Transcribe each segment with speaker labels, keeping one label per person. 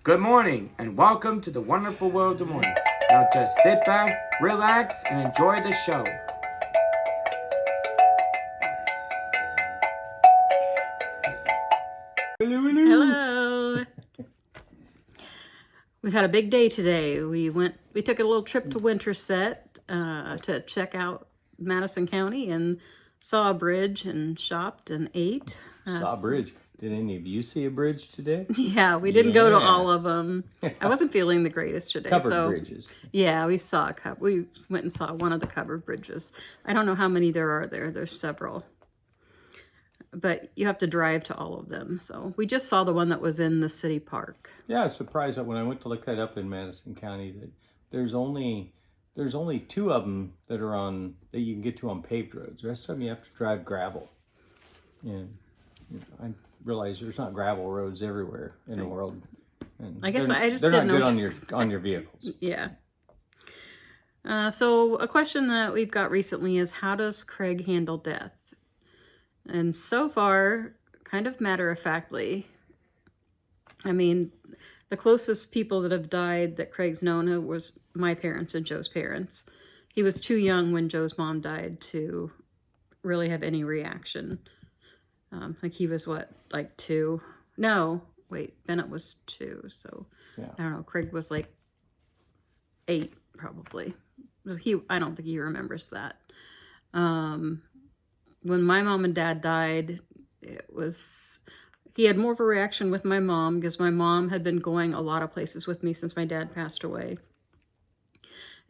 Speaker 1: Good morning, and welcome to the wonderful world of morning. Now just sit back, relax, and enjoy the show.
Speaker 2: Hello. We've had a big day today. We took a little trip to Winterset to check out Madison County and saw a bridge and shopped and ate.
Speaker 3: Saw a bridge. Did any of you see a bridge today?
Speaker 2: Yeah, we didn't go to all of them. I wasn't feeling the greatest today.
Speaker 3: Covered bridges.
Speaker 2: Yeah, we went and saw one of the covered bridges. I don't know how many there are there. There's several. But you have to drive to all of them. So we just saw the one that was in the city park.
Speaker 3: Yeah, I was surprised that when I went to look that up in Madison County that there's only two of them that you can get to on paved roads. The rest of them you have to drive gravel. And I realize there's not gravel roads everywhere in the world. And
Speaker 2: I guess I just
Speaker 3: they're
Speaker 2: didn't
Speaker 3: not
Speaker 2: know.
Speaker 3: good on your vehicles.
Speaker 2: Yeah. So a question that we've got recently is, how does Craig handle death? And so far, kind of matter-of-factly, I mean, the closest people that have died that Craig's known was my parents and Joe's parents. He was too young when Joe's mom died to really have any reaction. Like he was like 2? No, wait, Bennett was 2, so yeah. I don't know. Craig was like 8, probably. I don't think he remembers that. When my mom and dad died, he had more of a reaction with my mom because my mom had been going a lot of places with me since my dad passed away.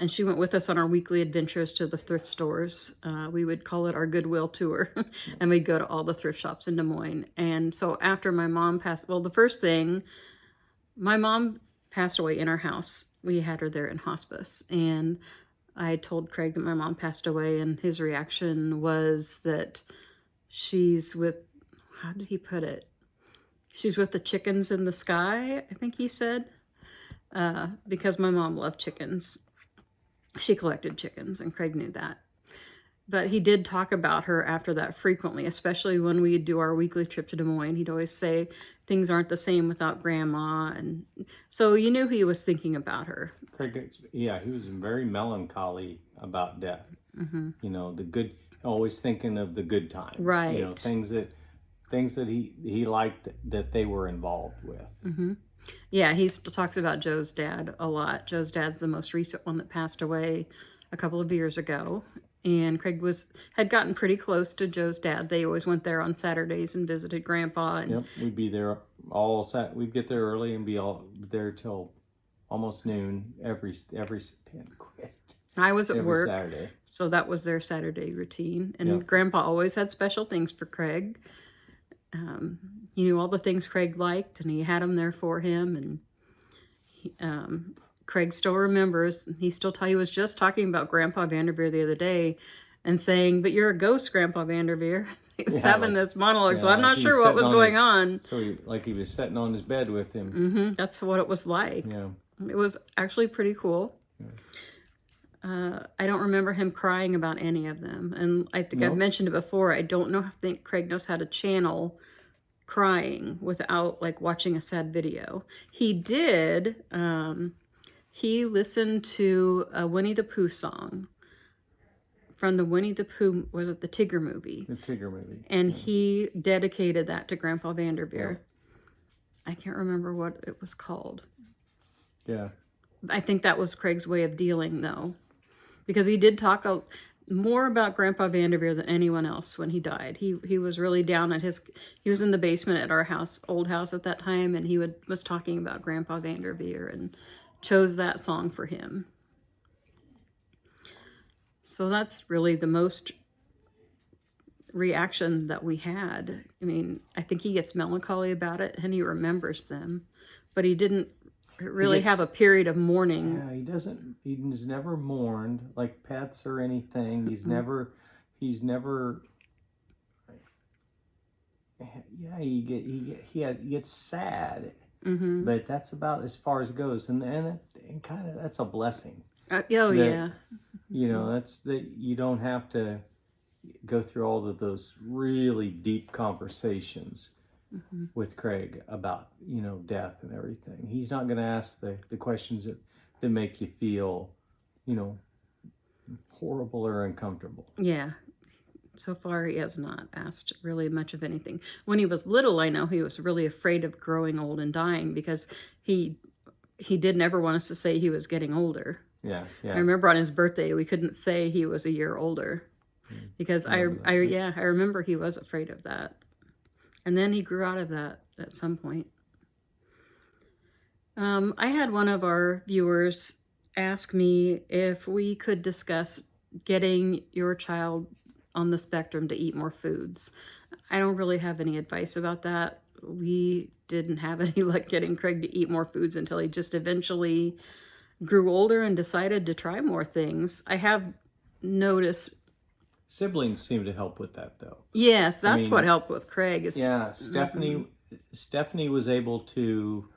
Speaker 2: And she went with us on our weekly adventures to the thrift stores. We would call it our Goodwill tour. And we'd go to all the thrift shops in Des Moines. And so after my mom passed, the first thing, my mom passed away in our house. We had her there in hospice. And I told Craig that my mom passed away, and his reaction was that she's with, how did he put it? She's with the chickens in the sky, I think he said, because my mom loved chickens. She collected chickens, and Craig knew that. But he did talk about her after that frequently, especially when we'd do our weekly trip to Des Moines. He'd always say, things aren't the same without Grandma. And so you knew he was thinking about her.
Speaker 3: Craig, he was very melancholy about death. Mm-hmm. You know, always thinking of the good times.
Speaker 2: Right.
Speaker 3: You know, things that he liked that they were involved with.
Speaker 2: Mm-hmm. Yeah, he still talks about Joe's dad a lot. Joe's dad's the most recent one that passed away a couple of years ago. And Craig had gotten pretty close to Joe's dad. They always went there on Saturdays and visited Grandpa. And
Speaker 3: yep, we'd be there we'd get there early and be all there till almost noon every
Speaker 2: I was at work,
Speaker 3: Saturday.
Speaker 2: So that was their Saturday routine. And
Speaker 3: yep.
Speaker 2: Grandpa always had special things for Craig. He knew all the things Craig liked, and he had them there for him. And Craig still remembers. He was just talking about Grandpa Vanderveer the other day and saying, "But you're a ghost, Grandpa Vanderveer." He was having this monologue, so I'm not sure what was going on.
Speaker 3: So he was sitting on his bed with him.
Speaker 2: Mm-hmm, that's what it was like.
Speaker 3: Yeah.
Speaker 2: It was actually pretty cool. Yeah. I don't remember him crying about any of them. And I think I've mentioned it before. I think Craig knows how to channel crying without like watching a sad video. He did. He listened to a Winnie the Pooh song from the Winnie the Pooh, was it the Tigger movie?
Speaker 3: The Tigger movie.
Speaker 2: And he dedicated that to Grandpa Vanderveer. Yeah. I can't remember what it was called.
Speaker 3: Yeah.
Speaker 2: I think that was Craig's way of dealing, though. Because he did talk more about Grandpa Vanderveer than anyone else when he died. He was really down at he was in the basement at our old house at that time, and he was talking about Grandpa Vanderveer and chose that song for him. So that's really the most reaction that we had. I mean, I think he gets melancholy about it, and he remembers them, but he didn't really have a period of mourning.
Speaker 3: Yeah, he's never mourned like pets or anything. He's never he gets sad. Mm-hmm. But that's about as far as it goes, and kind of that's a blessing.
Speaker 2: Yeah.
Speaker 3: You know, that's that you don't have to go through all of those really deep conversations with Craig about, death and everything. He's not going to ask the questions that make you feel, horrible or uncomfortable.
Speaker 2: Yeah. So far, he has not asked really much of anything. When he was little, I know he was really afraid of growing old and dying because he did never want us to say he was getting older.
Speaker 3: Yeah.
Speaker 2: I remember on his birthday, we couldn't say he was a year older because I remember he was afraid of that. And then he grew out of that at some point. I had one of our viewers ask me if we could discuss getting your child on the spectrum to eat more foods. I don't really have any advice about that. We didn't have any luck getting Craig to eat more foods until he just eventually grew older and decided to try more things. I have noticed
Speaker 3: siblings seem to help with that, though.
Speaker 2: Yes, that's what helped with Craig.
Speaker 3: Stephanie was able to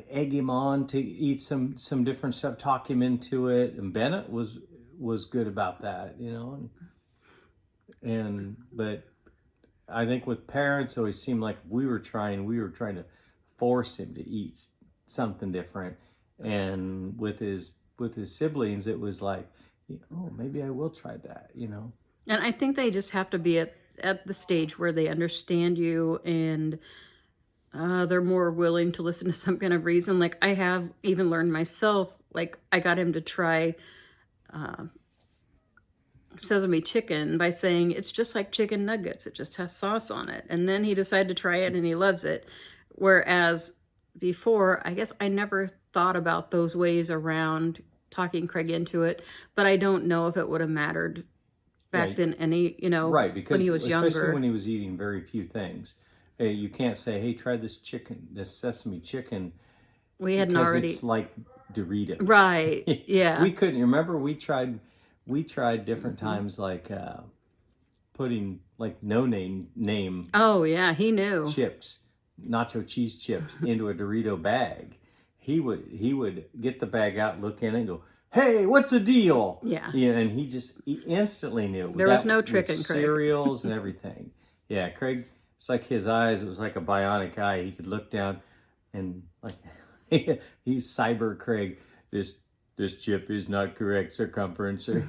Speaker 3: egg him on to eat some different stuff, talk him into it, and Bennett was good about that, but I think with parents, it always seemed like we were trying to force him to eat something different, and with his siblings, it was like, oh, maybe I will try that,
Speaker 2: And I think they just have to be at the stage where they understand you and they're more willing to listen to some kind of reason. Like I have even learned myself, like I got him to try sesame chicken by saying it's just like chicken nuggets. It just has sauce on it. And then he decided to try it and he loves it. Whereas before, I guess I never thought about those ways around talking Craig into it, but I don't know if it would have mattered back then
Speaker 3: right, because
Speaker 2: when he was younger.
Speaker 3: Especially when he was eating very few things. You can't say, hey, try this sesame chicken.
Speaker 2: We hadn't already.
Speaker 3: It's like Doritos.
Speaker 2: Right, yeah.
Speaker 3: We couldn't. Remember, we tried different times, like putting like no name.
Speaker 2: Oh, yeah, he knew.
Speaker 3: Chips, nacho cheese chips into a Dorito bag. He would get the bag out, look in it, and go, hey, what's the deal?
Speaker 2: Yeah.
Speaker 3: And he instantly knew.
Speaker 2: There was no trick in Craig.
Speaker 3: Cereals and everything. Yeah, Craig, it's like his eyes, it was like a bionic eye. He could look down and like, he's Cyber Craig. This chip is not correct circumference, or,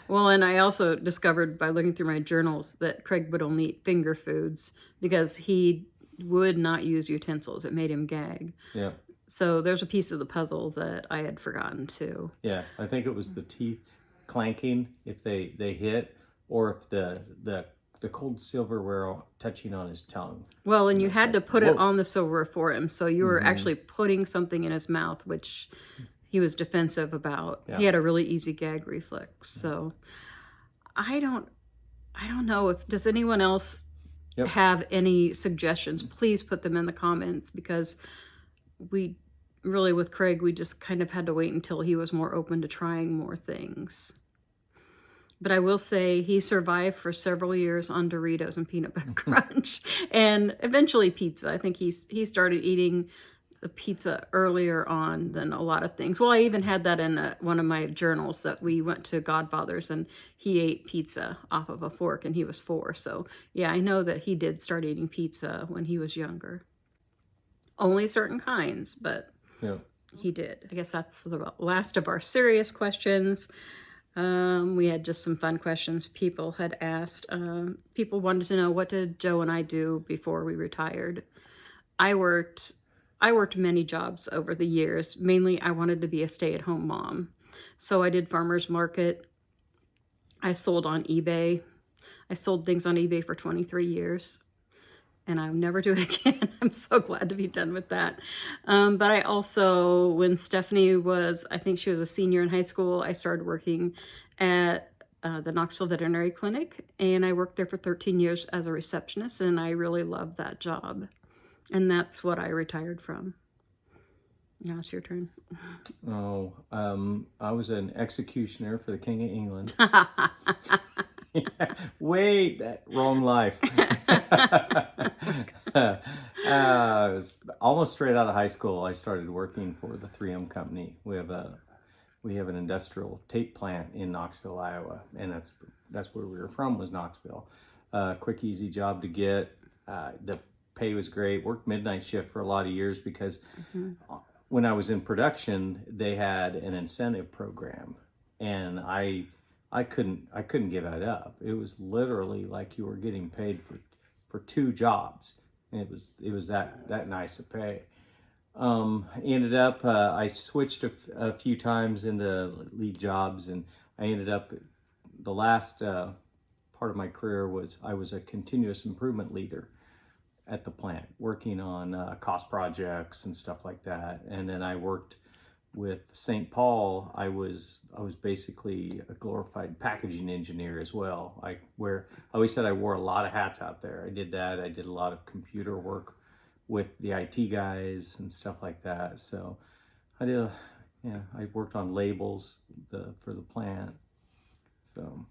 Speaker 2: Well, and I also discovered by looking through my journals that Craig would only eat finger foods because he would not use utensils. It made him gag.
Speaker 3: Yeah.
Speaker 2: So there's a piece of the puzzle that I had forgotten too.
Speaker 3: Yeah, I think it was the teeth clanking if they hit, or if the cold silverware touching on his tongue.
Speaker 2: Well, and you had to put it on the silverware for him, so you were actually putting something in his mouth, which he was defensive about. Yeah. He had a really easy gag reflex. So I don't know does anyone else have any suggestions? Please put them in the comments, because we really, with Craig, we just kind of had to wait until he was more open to trying more things. But I will say he survived for several years on Doritos and peanut butter crunch, and eventually pizza. I think he started eating the pizza earlier on than a lot of things. Well, I even had that in one of my journals, that we went to Godfather's and he ate pizza off of a fork and he was 4. So yeah, I know that he did start eating pizza when he was younger. Only certain kinds, but he did. I guess that's the last of our serious questions. We had just some fun questions people had asked. People wanted to know, what did Joe and I do before we retired? I worked many jobs over the years. Mainly, I wanted to be a stay-at-home mom. So I did farmer's market. I sold on eBay. I sold things on eBay for 23 years. And I'll never do it again. I'm so glad to be done with that. But I also, when Stephanie was, I think she was a senior in high school, I started working at the Knoxville Veterinary Clinic. And I worked there for 13 years as a receptionist. And I really loved that job. And that's what I retired from. Now it's your turn.
Speaker 3: Oh, I was an executioner for the King of England. Wait, that wrong life. I was almost straight out of high school. I started working for the 3M company. We have an industrial tape plant in Knoxville, Iowa, and that's where we were from, was Knoxville. Quick, easy job to get. pay was great. Worked midnight shift for a lot of years because when I was in production, they had an incentive program, and I couldn't give that up. It was literally like you were getting paid for 2 jobs. And it was that nice of pay. Ended up I switched a few times into lead jobs, and I ended up the last part of my career was I was a continuous improvement leader at the plant, working on cost projects and stuff like that. And then I worked with St. Paul. I was basically a glorified packaging engineer as well. I always said I wore a lot of hats out there. I did that. I did a lot of computer work with the IT guys and stuff like that. So I worked on labels for the plant. So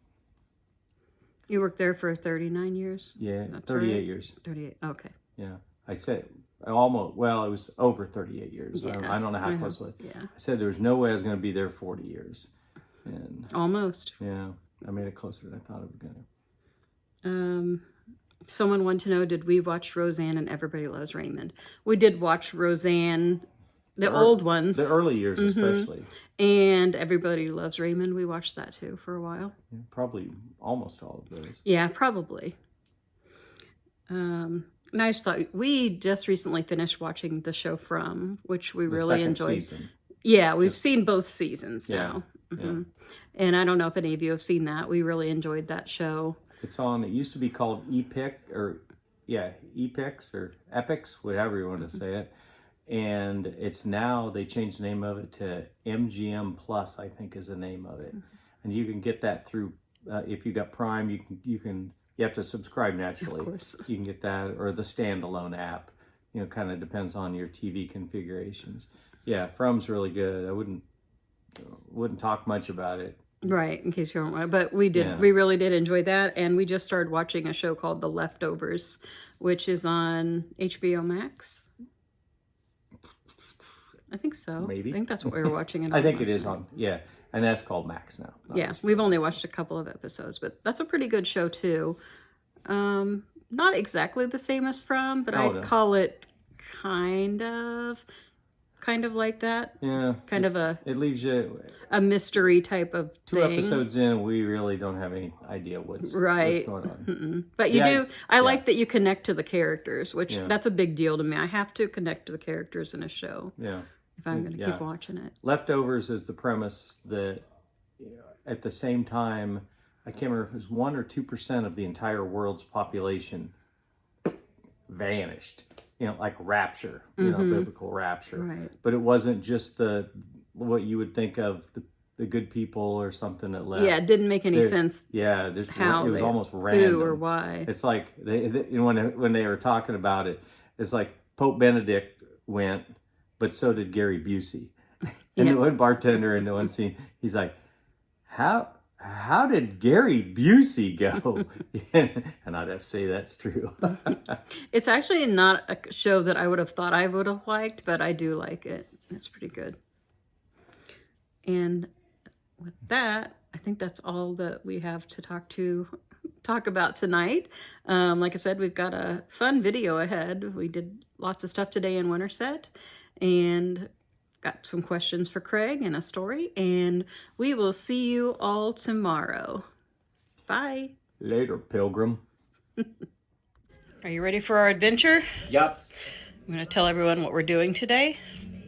Speaker 2: You worked there for 39 years?
Speaker 3: yeah,
Speaker 2: That's
Speaker 3: 38
Speaker 2: right.
Speaker 3: years.
Speaker 2: 38, okay.
Speaker 3: Yeah, I said almost. Well, it was over 38 years.
Speaker 2: Yeah,
Speaker 3: I don't know how close it was.
Speaker 2: Yeah.
Speaker 3: I said there was no way I was going to be there 40 years, and
Speaker 2: Almost.
Speaker 3: yeah, I made it closer than I thought I was going to.
Speaker 2: Someone wanted to know, did we watch Roseanne and Everybody Loves Raymond? We did watch Roseanne, the old ones.
Speaker 3: The early years, especially.
Speaker 2: And Everybody Loves Raymond. We watched that too for a while.
Speaker 3: Yeah, probably almost all of those.
Speaker 2: Yeah, probably. And I just thought, we just recently finished watching the show From, which we really enjoyed.
Speaker 3: Season.
Speaker 2: Yeah, we've seen both seasons now.
Speaker 3: Yeah.
Speaker 2: And I don't know if any of you have seen that. We really enjoyed that show.
Speaker 3: It's on. It used to be called Epics or Epics, whatever you want to say it. And it's now, they changed the name of it to MGM Plus, I think is the name of it. And you can get that through, if you got Prime, you have to subscribe naturally.
Speaker 2: Of course.
Speaker 3: You can get that, or the standalone app. Kind of depends on your TV configurations. Yeah, From's really good. I wouldn't talk much about it.
Speaker 2: Right, in case you don't want, but we did.
Speaker 3: Yeah.
Speaker 2: We really did enjoy that, and we just started watching a show called The Leftovers, which is on HBO Max. I think so.
Speaker 3: Maybe.
Speaker 2: I think that's what we were watching it on.
Speaker 3: I think it
Speaker 2: last
Speaker 3: is
Speaker 2: night.
Speaker 3: on, yeah, and that's called Max now.
Speaker 2: Yeah, we've only watched a couple of episodes, but that's a pretty good show too. Not exactly the same as From, but I'd call it kind of like that.
Speaker 3: Yeah.
Speaker 2: Kind of
Speaker 3: It leaves you
Speaker 2: a mystery type of
Speaker 3: 2
Speaker 2: thing.
Speaker 3: episodes in. We really don't have any idea what's going on.
Speaker 2: But you do. I like that you connect to the characters, which that's a big deal to me. I have to connect to the characters in a show.
Speaker 3: Yeah.
Speaker 2: If I'm going to keep watching it.
Speaker 3: Leftovers is the premise that at the same time, I can't remember if it was 1 or 2% of the entire world's population vanished. Like rapture, biblical rapture.
Speaker 2: Right.
Speaker 3: But it wasn't just what you would think of the good people or something that left.
Speaker 2: Yeah, it didn't make any sense.
Speaker 3: Yeah, it was almost
Speaker 2: who
Speaker 3: random.
Speaker 2: or why.
Speaker 3: It's like when they were talking about it, it's like Pope Benedict went, but so did Gary Busey. And the one bartender in the one scene, he's like, How did Gary Busey go? And I'd have to say that's true.
Speaker 2: It's actually not a show that I would have thought I would have liked, but I do like it. It's pretty good. And with that, I think that's all that we have to talk about tonight. Like I said, we've got a fun video ahead. We did lots of stuff today in Winterset, and got some questions for Craig and a story, and we will see you all tomorrow. Bye.
Speaker 3: Later, pilgrim.
Speaker 2: Are you ready for our adventure?
Speaker 1: Yep.
Speaker 2: I'm going to tell everyone what we're doing today.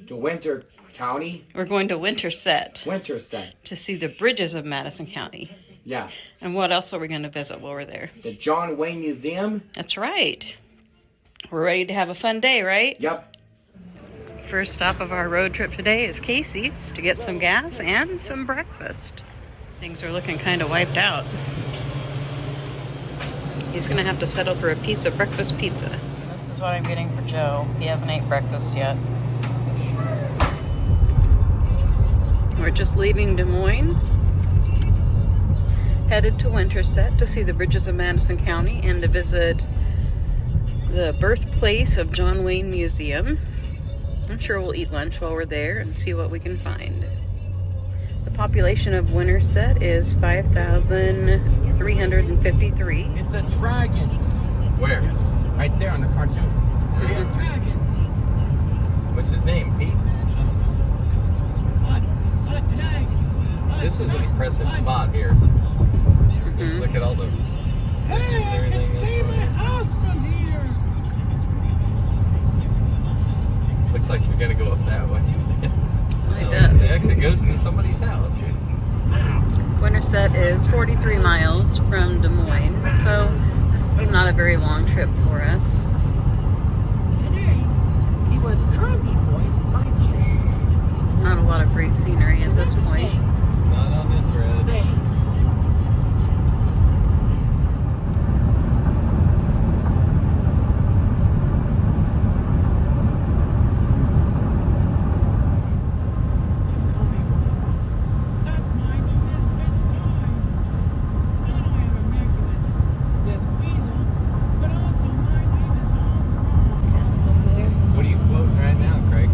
Speaker 1: To Winter County.
Speaker 2: We're going to Winterset
Speaker 1: Winterset.
Speaker 2: to see the bridges of Madison County.
Speaker 1: Yeah.
Speaker 2: And what else are we going to visit while we're there?
Speaker 1: The John Wayne Museum.
Speaker 2: That's right. We're ready to have a fun day, right?
Speaker 1: Yep.
Speaker 2: First stop of our road trip today is Casey's to get some gas and some breakfast. Things are looking kind of wiped out. He's going to have to settle for a piece of breakfast pizza. This is what I'm getting for Joe. He hasn't ate breakfast yet. We're just leaving Des Moines, headed to Winterset to see the bridges of Madison County and to visit the birthplace of John Wayne Museum. I'm sure we'll eat lunch while we're there and see what we can find. The population of Winterset is 5,353.
Speaker 1: It's a dragon. Where? Right there on the cartoon.
Speaker 3: What's his name, Pete? This is an impressive spot here. Look at all the bridges and everything. Looks like we gotta go up that way.
Speaker 2: It does.
Speaker 3: The exit goes to somebody's house.
Speaker 2: Winterset is 43 miles from Des Moines, so this is not a very long trip for us.
Speaker 4: Today, he was currently voiced by Jay.
Speaker 2: Not a lot of great scenery at this point.
Speaker 3: Not on this road.
Speaker 4: Say,
Speaker 3: What are you quoting right now, Craig?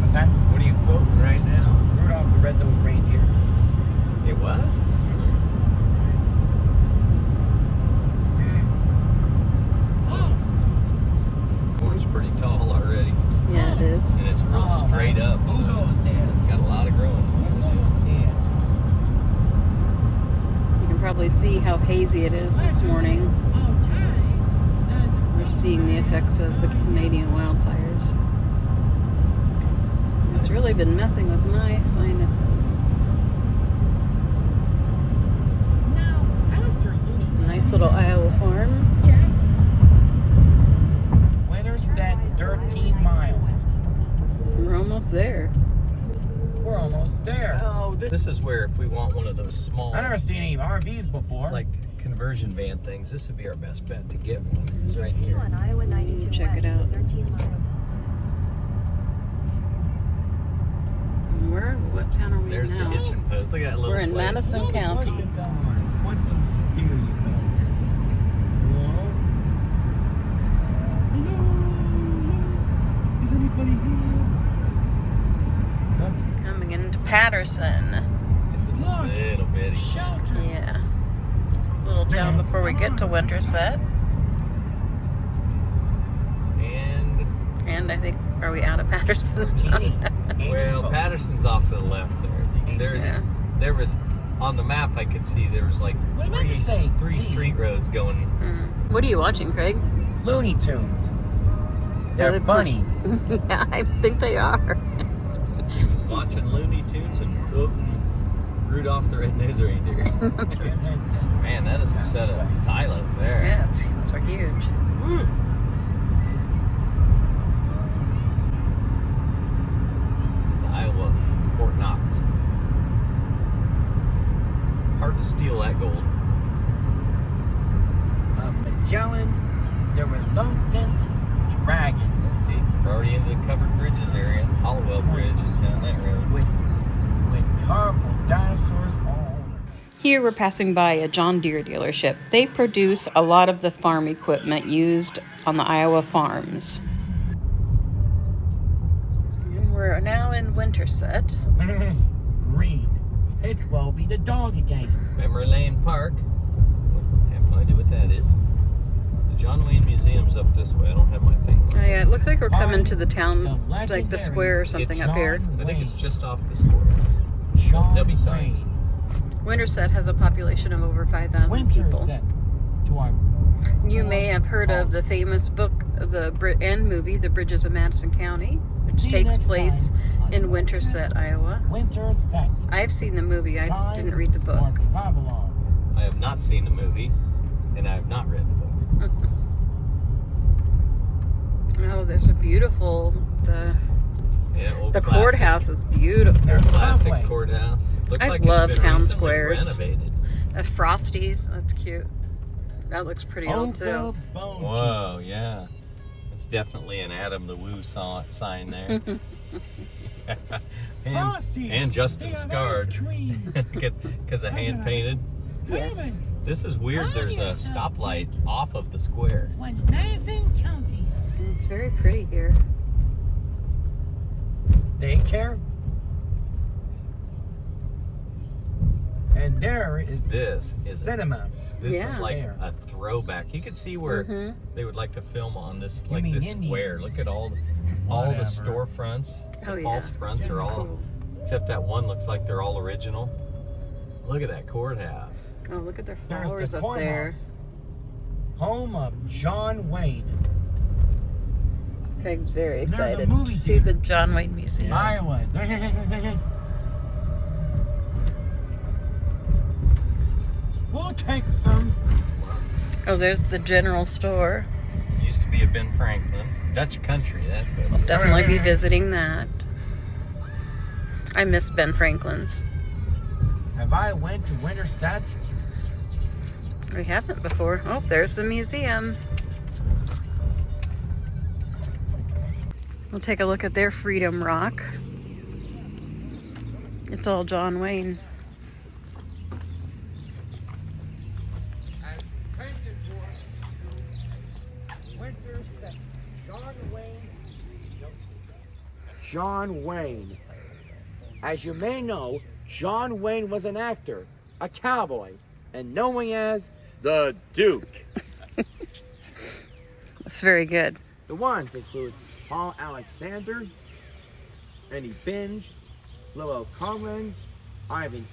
Speaker 1: What's that?
Speaker 3: What are you quoting right now?
Speaker 1: Rudolph the Red-Nosed Reindeer.
Speaker 3: It was? Corn's pretty tall already.
Speaker 2: Yeah, it is.
Speaker 3: And it's real straight up, so it's got a lot of growing it's gonna do.
Speaker 2: You can probably see how hazy it is this morning. We're seeing the effects of the Canadian wildfires. It's really been messing with my sinuses. Nice little Iowa farm.
Speaker 1: Winterset, 13 miles.
Speaker 2: We're almost there.
Speaker 1: We're almost there.
Speaker 3: Oh, this is where if we want one of those small,
Speaker 1: I've never seen any RVs before.
Speaker 3: like conversion van things, this would be our best bet to get one. It's right here.
Speaker 5: On Iowa 92
Speaker 2: Check it
Speaker 5: west,
Speaker 2: out.
Speaker 5: 13 miles.
Speaker 2: What town are we
Speaker 3: There's
Speaker 2: in
Speaker 3: the
Speaker 2: now?
Speaker 3: hitching post. Look at that little
Speaker 2: We're in
Speaker 3: place.
Speaker 2: Madison County.
Speaker 1: Want some stereo? Hello? Is anybody here?
Speaker 2: Coming into Patterson.
Speaker 3: This is a little bitty.
Speaker 1: Shelter.
Speaker 2: Yeah. It's a little town before we get to Winterset. And I think, are we out of Patterson?
Speaker 3: Well, Patterson's off to the left there. There was on the map I could see there was like
Speaker 4: What am I to say?
Speaker 3: three street roads going.
Speaker 2: What are you watching, Craig?
Speaker 1: Looney Tunes. They're
Speaker 2: they
Speaker 1: funny.
Speaker 2: Yeah, I think they are.
Speaker 3: He was watching Looney Tunes and quoting Rudolph the Red-Nosed Reindeer. Man, that is a set of silos there.
Speaker 2: Yeah, those are huge.
Speaker 3: Woo. It's Iowa, Fort Knox. Hard to steal that gold.
Speaker 1: Magellan, the reluctant dragon.
Speaker 3: Let's see, we're already into the covered bridges area. Hollowell Bridge is down that road.
Speaker 1: With colorful dinosaurs all over.
Speaker 2: Here we're passing by a John Deere dealership. They produce a lot of the farm equipment used on the Iowa farms. And we're now in Winterset.
Speaker 1: Green. It's Welby the dog again.
Speaker 3: Memory Lane Park. I have no idea what that is. The John Wayne Museum's up this way. I don't have my thing.
Speaker 2: Oh yeah, it looks like we're coming to the town, like the square or something
Speaker 3: It's-
Speaker 2: up here.
Speaker 3: I think it's just off the square.
Speaker 1: John
Speaker 3: There'll be signs.
Speaker 1: Wayne.
Speaker 2: Winterset has a population of over 5,000 people.
Speaker 1: Winterset. To our
Speaker 2: You may have heard of the famous book, and movie, The Bridges of Madison County, which
Speaker 1: See you
Speaker 2: takes
Speaker 1: next
Speaker 2: place
Speaker 1: time on
Speaker 2: in Winterset, Iowa.
Speaker 1: Winterset.
Speaker 2: I've seen the movie. I
Speaker 1: Time
Speaker 2: didn't read the book.
Speaker 1: for Babylon.
Speaker 3: I have not seen the movie, and I have not read the book.
Speaker 2: Oh, there's a beautiful
Speaker 3: Yeah, old
Speaker 2: the
Speaker 3: classic.
Speaker 2: courthouse is beautiful.
Speaker 3: Classic
Speaker 1: Subway.
Speaker 3: courthouse. Looks
Speaker 2: I
Speaker 3: like
Speaker 2: love
Speaker 3: it's been
Speaker 2: town
Speaker 3: recently
Speaker 2: squares.
Speaker 3: renovated.
Speaker 2: Frosties, that's cute. That looks pretty old too.
Speaker 1: Uncle Bone.
Speaker 3: Whoa, yeah. It's definitely an Adam the Woo sign there.
Speaker 1: Frosties.
Speaker 3: and Justin
Speaker 1: They have
Speaker 3: Scarred.
Speaker 1: ice cream.
Speaker 3: Because of hand painted.
Speaker 2: Yes.
Speaker 3: This is weird. There's a stoplight off of the square.
Speaker 4: When Madison County.
Speaker 2: It's very pretty here.
Speaker 1: Daycare.
Speaker 4: And there is
Speaker 3: This is
Speaker 4: cinema.
Speaker 3: This
Speaker 2: Yeah.
Speaker 3: is like
Speaker 4: There.
Speaker 3: a throwback. You could see where
Speaker 2: Mhm.
Speaker 3: they would like to film on this,
Speaker 4: You
Speaker 3: like
Speaker 4: mean
Speaker 3: this square.
Speaker 4: Indians.
Speaker 3: Look at all the
Speaker 4: Whatever.
Speaker 3: storefronts.
Speaker 2: Oh,
Speaker 3: The
Speaker 2: yeah.
Speaker 3: false fronts are
Speaker 2: That's
Speaker 3: all,
Speaker 2: cool.
Speaker 3: except that one looks like they're all original. Look at that courthouse.
Speaker 2: Oh, look at their
Speaker 4: There's
Speaker 2: flowers
Speaker 4: the
Speaker 2: up there.
Speaker 4: courthouse. Home of John Wayne.
Speaker 2: Craig's very
Speaker 4: There's a
Speaker 2: excited
Speaker 4: movie
Speaker 2: to see the
Speaker 4: theater.
Speaker 2: John Wayne Museum.
Speaker 4: Iowa. We'll take some.
Speaker 2: Oh, there's the general store.
Speaker 3: Used to be a Ben Franklin's. Dutch country, that's the
Speaker 2: Definitely be visiting that. I miss Ben Franklin's.
Speaker 4: Have I went to Winterset?
Speaker 2: We haven't before. Oh, there's the museum. We'll take a look at their Freedom Rock. It's all John Wayne.
Speaker 4: Winterset. John Wayne.
Speaker 1: John Wayne. As you may know, John Wayne was an actor, a cowboy, and known as the Duke.
Speaker 2: It's very good.
Speaker 1: The ones include Paul Alexander, Eddie Binge, Lowell Conlon, Ivan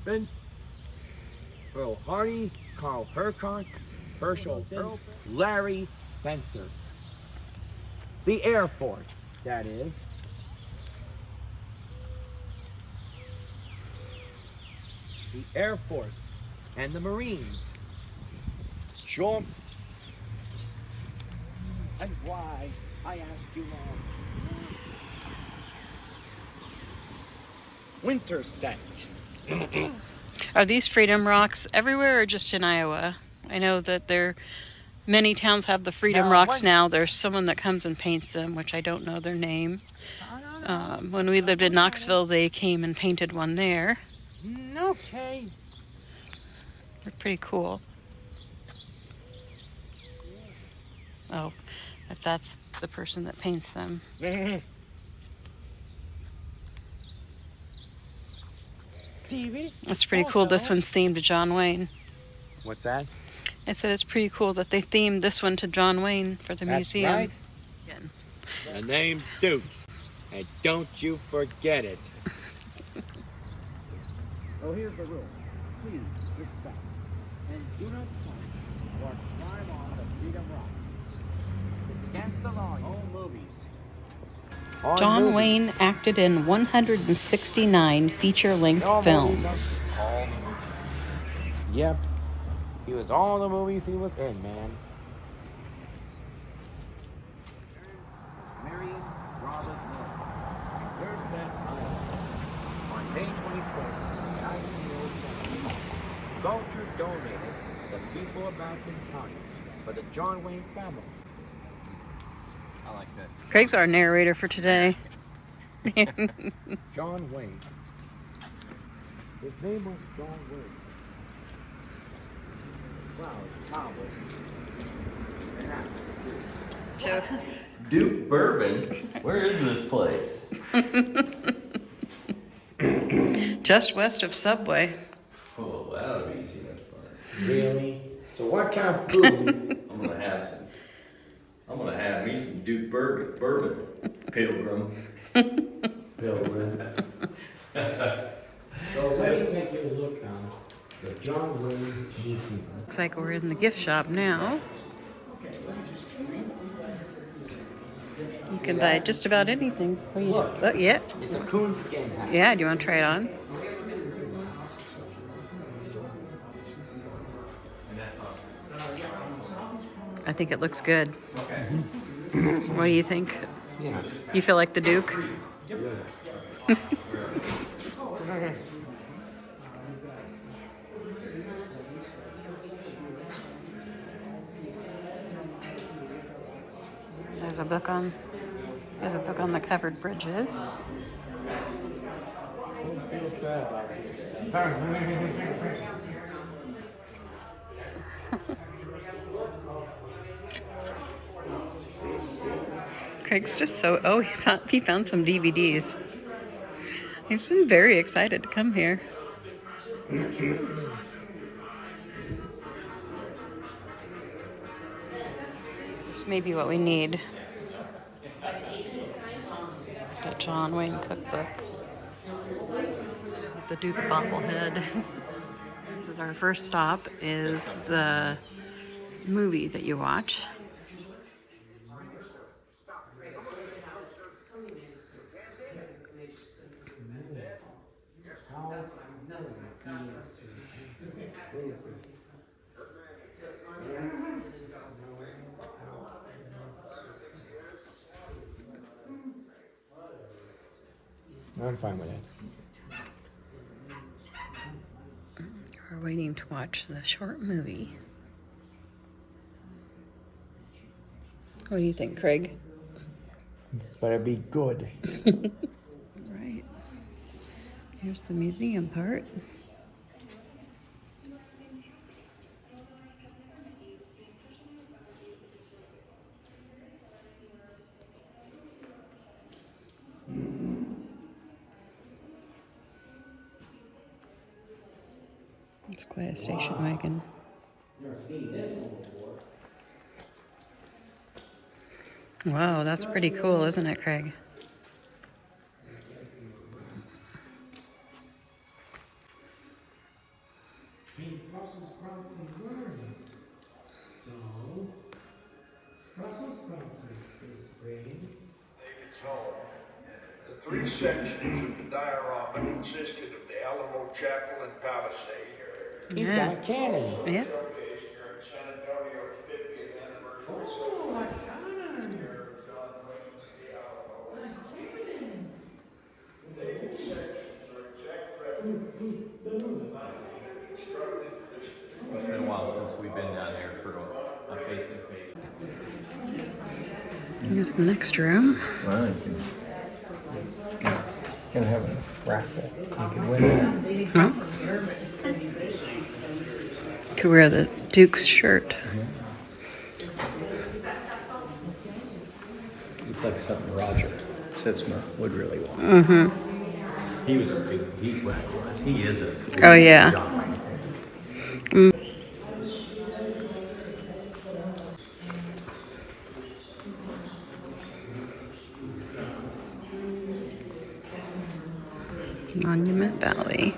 Speaker 1: Evans, Earl Hardy, Carl Hercott, Herschel Earl, Larry Spencer. The Air Force, that is. The Air Force and the Marines. John. And why, I ask you all. Winterset.
Speaker 2: Are these Freedom Rocks everywhere or just in Iowa? I know that many towns have the Freedom
Speaker 4: No,
Speaker 2: Rocks
Speaker 4: what-
Speaker 2: now. There's someone that comes and paints them, which I don't know their name. When we lived in Knoxville, they came and painted one there.
Speaker 4: Okay.
Speaker 2: They're pretty cool. Oh, if that's the person that paints them.
Speaker 4: TV.
Speaker 2: It's pretty cool. This one's themed to John Wayne.
Speaker 1: What's that?
Speaker 2: I said it's pretty cool that they themed this one to John Wayne for the
Speaker 1: That's
Speaker 2: museum.
Speaker 1: right. The name's Duke, and don't you forget it. So here's the rule. Please respect and do not touch or climb on the Freedom Rock. It's against the law. All movies.
Speaker 2: John Wayne acted in 169 feature-length
Speaker 1: All
Speaker 2: films.
Speaker 1: movies. Yep. He was all the movies he was in, man. Marion Robert Wilson. Winterset, Iowa. On May 26, 1907. Sculpture donated to the people of Madison County for the John Wayne family.
Speaker 3: I like that.
Speaker 2: Craig's our narrator for today.
Speaker 1: John Wayne. His name was John Wayne. Wow, cowboy.
Speaker 2: Joe.
Speaker 3: Duke Bourbon? Where is this place?
Speaker 2: Just west of Subway.
Speaker 3: Oh, that'll be easy enough for
Speaker 1: Really? So what kind of food?
Speaker 3: I'm gonna have me some Duke Bourbon. Pilgrim.
Speaker 1: Pilgrim. So let me take you a look on the John Wayne Museum.
Speaker 2: Looks like we're in the gift shop now. You can buy just about anything. Oh, yeah.
Speaker 1: It's a coonskin hat.
Speaker 2: Yeah, do you want to try it on? I think it looks good. What do you think?
Speaker 1: Yeah.
Speaker 2: You feel like the Duke? There's a book on the covered bridges. Craig's just so, oh, he found some DVDs. He's been very excited to come here. This may be what we need. The John Wayne cookbook. The Duke bobblehead. This is our first stop, is the movie that you watch.
Speaker 1: I'm fine with it.
Speaker 2: We're waiting to watch the short movie. What do you think, Craig?
Speaker 1: It's better be good.
Speaker 2: Right. Here's the museum part. It's quite a station wagon.
Speaker 1: Never seen this one before.
Speaker 2: Wow, that's pretty cool, isn't it, Craig?
Speaker 1: Brussels sprouts and worms. So, Brussels sprouts is spring.
Speaker 5: David's home. The three sections of the diorama consisted of the Alamo Chapel and Palisade.
Speaker 1: He's got a cannon.
Speaker 2: Yeah.
Speaker 5: Showcased during San Antonio's 50th anniversary
Speaker 1: Oh, my God.
Speaker 5: celebration of John Wayne's The Alamo. David's sections are exact replicas constructed for this.
Speaker 3: It's been a while since we've been down there for a face-to-face.
Speaker 2: Here's the next room.
Speaker 3: Well, you can have a raffle. You can win that.
Speaker 2: Huh? Could wear the Duke's shirt.
Speaker 3: Looks like something Roger Sitzmer would really want.
Speaker 2: Mm-hmm.
Speaker 3: He was a big, he is a
Speaker 2: Oh, yeah.
Speaker 3: John Wayne fan.
Speaker 2: Monument Valley.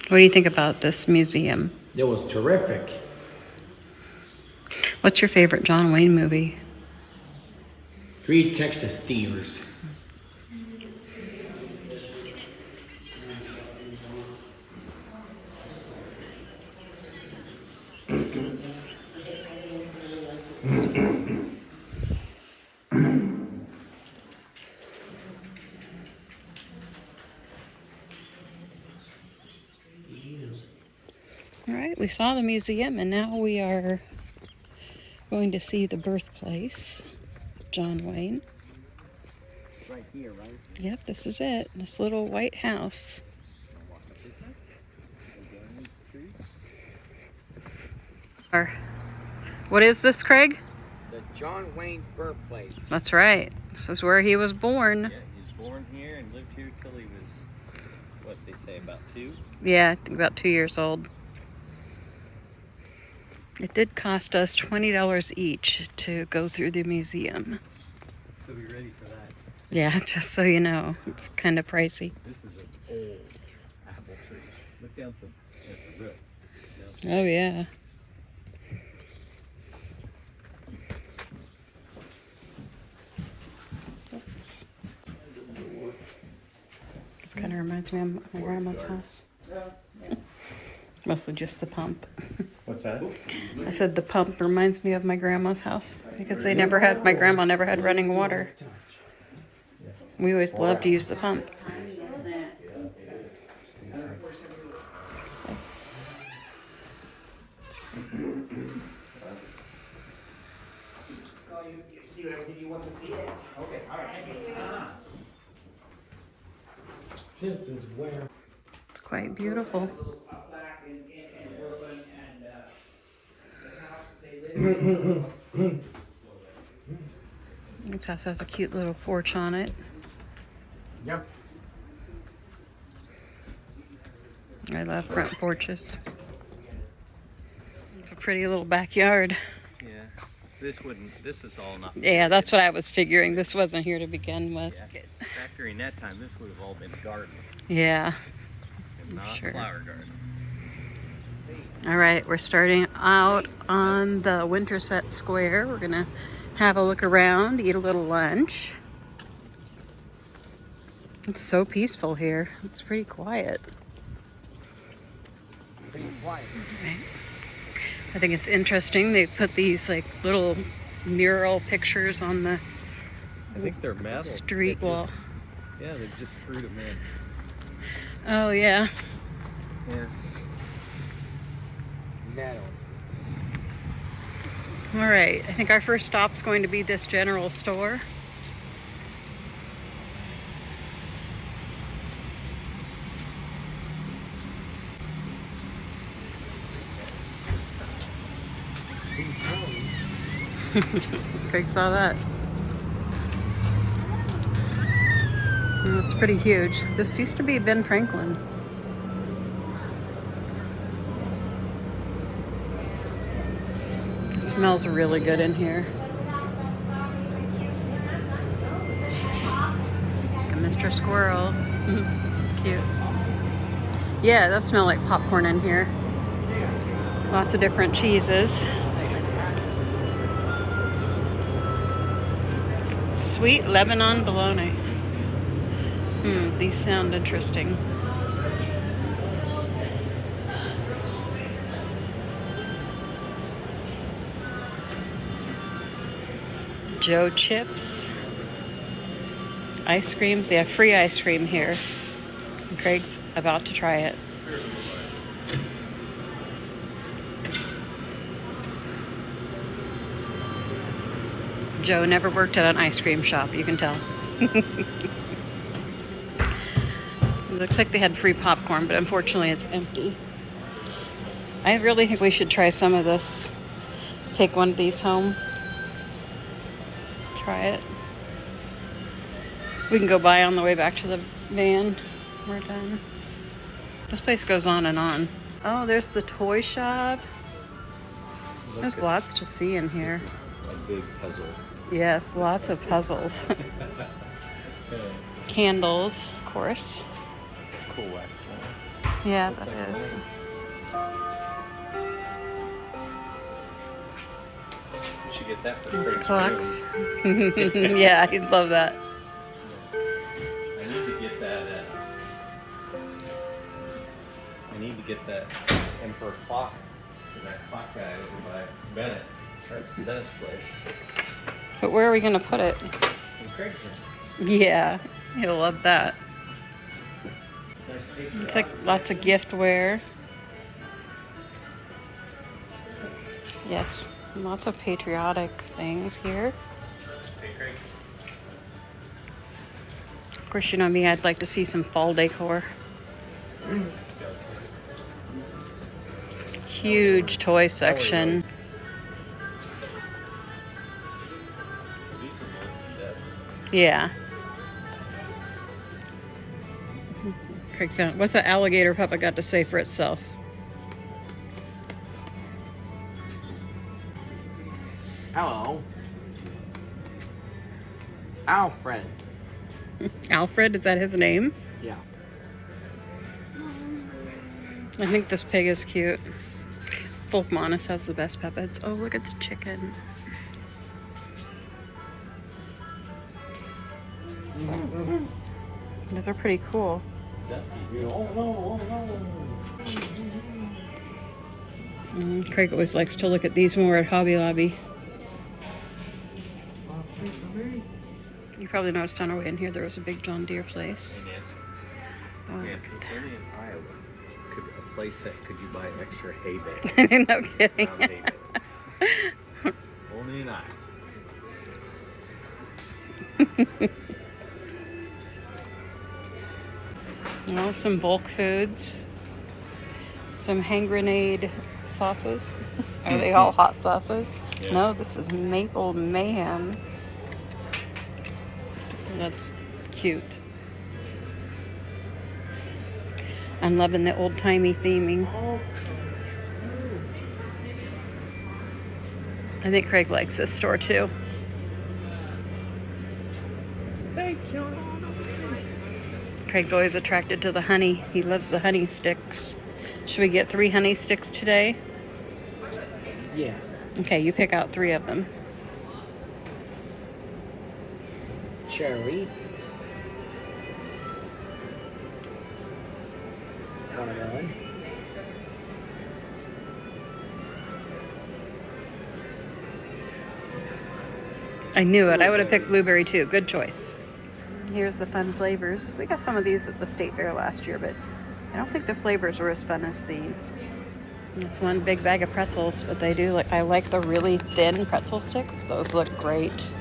Speaker 2: What do you think about this museum?
Speaker 1: It was terrific.
Speaker 2: What's your favorite John Wayne movie?
Speaker 1: 3 Texas Steers.
Speaker 2: All right, we saw the museum and now we are going to see the birthplace, John Wayne.
Speaker 1: Right here, right?
Speaker 2: Yep, this is it. This little white house. What is this, Craig?
Speaker 1: The John Wayne birthplace.
Speaker 2: That's right. This is where he was born.
Speaker 3: Yeah, he was born here and lived here till he was, what they say, about 2?
Speaker 2: Yeah, I think about 2 years old. It did cost us $20 each to go through the museum.
Speaker 3: So be ready for that.
Speaker 2: Yeah, just so you know, it's kind of pricey.
Speaker 3: This is an old apple tree. Look down at the root.
Speaker 2: Oh, yeah. Oops. This kind of reminds me of my grandma's house. Mostly just the pump.
Speaker 3: What's that?
Speaker 2: I said the pump reminds me of my grandma's house because my grandma never had running water. We always loved to use the pump. So.
Speaker 1: This is where.
Speaker 2: It's quite beautiful. This house has a cute little porch on it.
Speaker 1: Yep.
Speaker 2: I love front porches. It's a pretty little backyard.
Speaker 3: Yeah. This is all not.
Speaker 2: Yeah, that's what I was figuring. This wasn't here to begin with.
Speaker 3: Yeah. Back during that time, this would have all been garden
Speaker 2: Yeah.
Speaker 3: and not
Speaker 2: Sure.
Speaker 3: flower garden.
Speaker 2: All right, we're starting out on the Winterset Square. We're gonna have a look around, eat a little lunch. It's so peaceful here. It's pretty quiet.
Speaker 1: Pretty quiet.
Speaker 2: I think it's interesting. They put these like little mural pictures on the
Speaker 3: I think they're metal.
Speaker 2: street wall.
Speaker 3: Yeah, they just screwed them in.
Speaker 2: Oh yeah.
Speaker 3: Yeah.
Speaker 1: Metal.
Speaker 2: All right. I think our first stop's going to be this general store. Craig saw that. It's pretty huge. This used to be Ben Franklin. It smells really good in here. Like a Mr. Squirrel. It's cute. Yeah, it does smell like popcorn in here. Lots of different cheeses. Sweet Lebanon bologna. These sound interesting. Joe chips. Ice cream. They have free ice cream here. Craig's about to try it. Joe never worked at an ice cream shop, you can tell. It looks like they had free popcorn, but unfortunately it's empty. I really think we should try some of this. Take one of these home. Try it. We can go by on the way back to the van. We're done. This place goes on and on. Oh, there's the toy shop. There's lots to see in here.
Speaker 3: A big puzzle.
Speaker 2: Yes, lots of puzzles. Candles, of course.
Speaker 3: Cool wax.
Speaker 2: Yeah, that is.
Speaker 3: You should get that for
Speaker 2: Lots of
Speaker 3: Craig's
Speaker 2: clocks.
Speaker 3: room.
Speaker 2: Yeah, he'd love that.
Speaker 3: I need to get that. I need to get that Emperor clock to that clock guy over by Bennett. Dennis place.
Speaker 2: But where are we going to put it?
Speaker 3: In Craig's room.
Speaker 2: Yeah, he'll love that.
Speaker 3: Nice
Speaker 2: It's like lots of giftware. Yes, lots of patriotic things here.
Speaker 3: Hey, Craig.
Speaker 2: Of course, you know me, I'd like to see some fall decor. Huge toy section.
Speaker 3: These are nice and
Speaker 2: Yeah. Craig found, what's that alligator puppet got to say for itself?
Speaker 1: Hello. Alfred.
Speaker 2: Alfred, is that his name?
Speaker 1: Yeah.
Speaker 2: I think this pig is cute. Folkmanis has the best puppets. Oh, look, it's a chicken. Those are pretty cool.
Speaker 3: Dusty's. Oh no! Oh no!
Speaker 2: Craig always likes to look at these when we're at Hobby Lobby. You probably noticed on our way in here there was a big John Deere place. Oh,
Speaker 3: Nancy, if only in Iowa could a place that could you buy extra hay bales?
Speaker 2: no kidding.
Speaker 3: Round hay bales. Only in Iowa.
Speaker 2: You know, some bulk foods, some hand grenade sauces. Are they all hot sauces?
Speaker 3: Yeah.
Speaker 2: No, this is maple mayhem. That's cute. I'm loving the old-timey theming.
Speaker 1: Oh,
Speaker 2: I think Craig likes this store too.
Speaker 1: thank you.
Speaker 2: Craig's always attracted to the honey. He loves the honey sticks. Should we get 3 honey sticks today?
Speaker 1: Yeah.
Speaker 2: Okay, you pick out 3 of them.
Speaker 1: Cherry. Watermelon.
Speaker 2: I knew it. I would have picked blueberry too. Good choice. Here's the fun flavors. We got some of these at the state fair last year, but I don't think the flavors were as fun as these. It's one big bag of pretzels, but they do like, I like the really thin pretzel sticks. Those look great.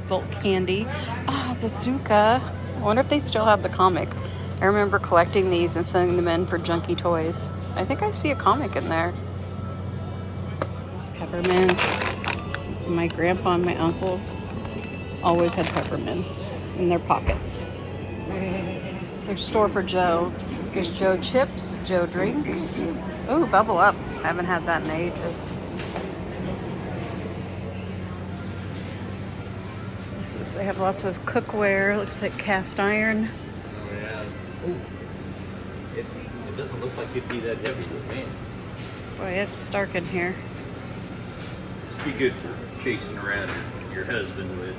Speaker 2: Bulk candy. Ah, bazooka. I wonder if they still have the comic. I remember collecting these and sending them in for junky toys. I think I see a comic in there. Peppermints. My grandpa and my uncles always had peppermints in their pockets. This is their store for Joe. Here's Joe chips, Joe drinks. Oh, Bubble Up. I haven't had that in ages. They have lots of cookware. Looks like cast iron.
Speaker 3: Oh, yeah. Ooh. It doesn't look like it'd be that heavy, but man.
Speaker 2: Boy, it's dark in here.
Speaker 3: Must be good for chasing around your husband with.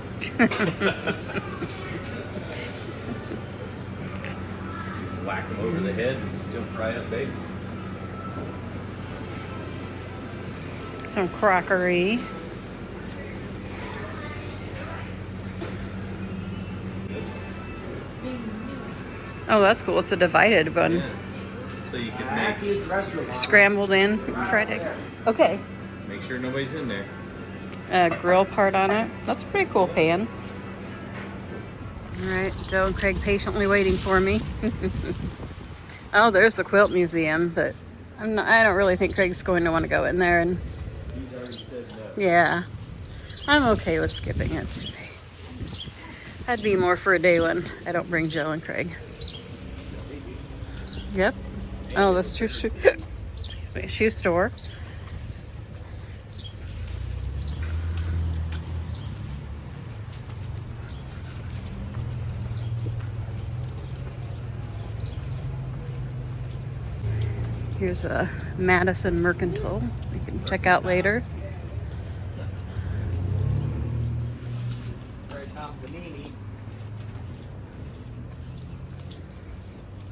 Speaker 3: Whack him over the head and still fry up bacon.
Speaker 2: Some crockery. Oh, that's cool. It's a divided one.
Speaker 3: Yeah. So you can make
Speaker 1: Mackey's restaurant.
Speaker 2: Scrambled in fried egg. Okay.
Speaker 3: make sure nobody's in there.
Speaker 2: Grill part on it. That's a pretty cool pan. All right, Joe and Craig patiently waiting for me. Oh, there's the quilt museum, but I don't really think Craig's going to want to go in there. And
Speaker 3: He's already said no.
Speaker 2: yeah, I'm okay with skipping it today. I'd be more for a day when I don't bring Joe and Craig. Yep. Oh, that's true. Excuse me, shoe store. Here's a Madison Mercantile. You can check out later.
Speaker 3: Right top panini.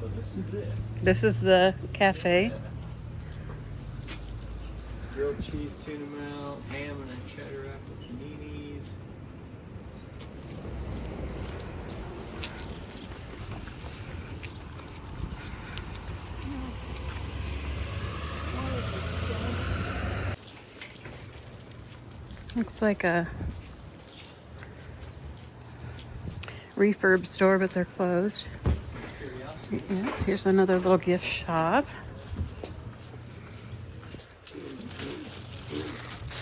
Speaker 3: So this is it.
Speaker 2: This is the cafe.
Speaker 3: Grilled cheese tuna melt, ham and a cheddar apple paninis.
Speaker 2: Looks like a refurb store, but they're closed. Yes, here's another little gift shop.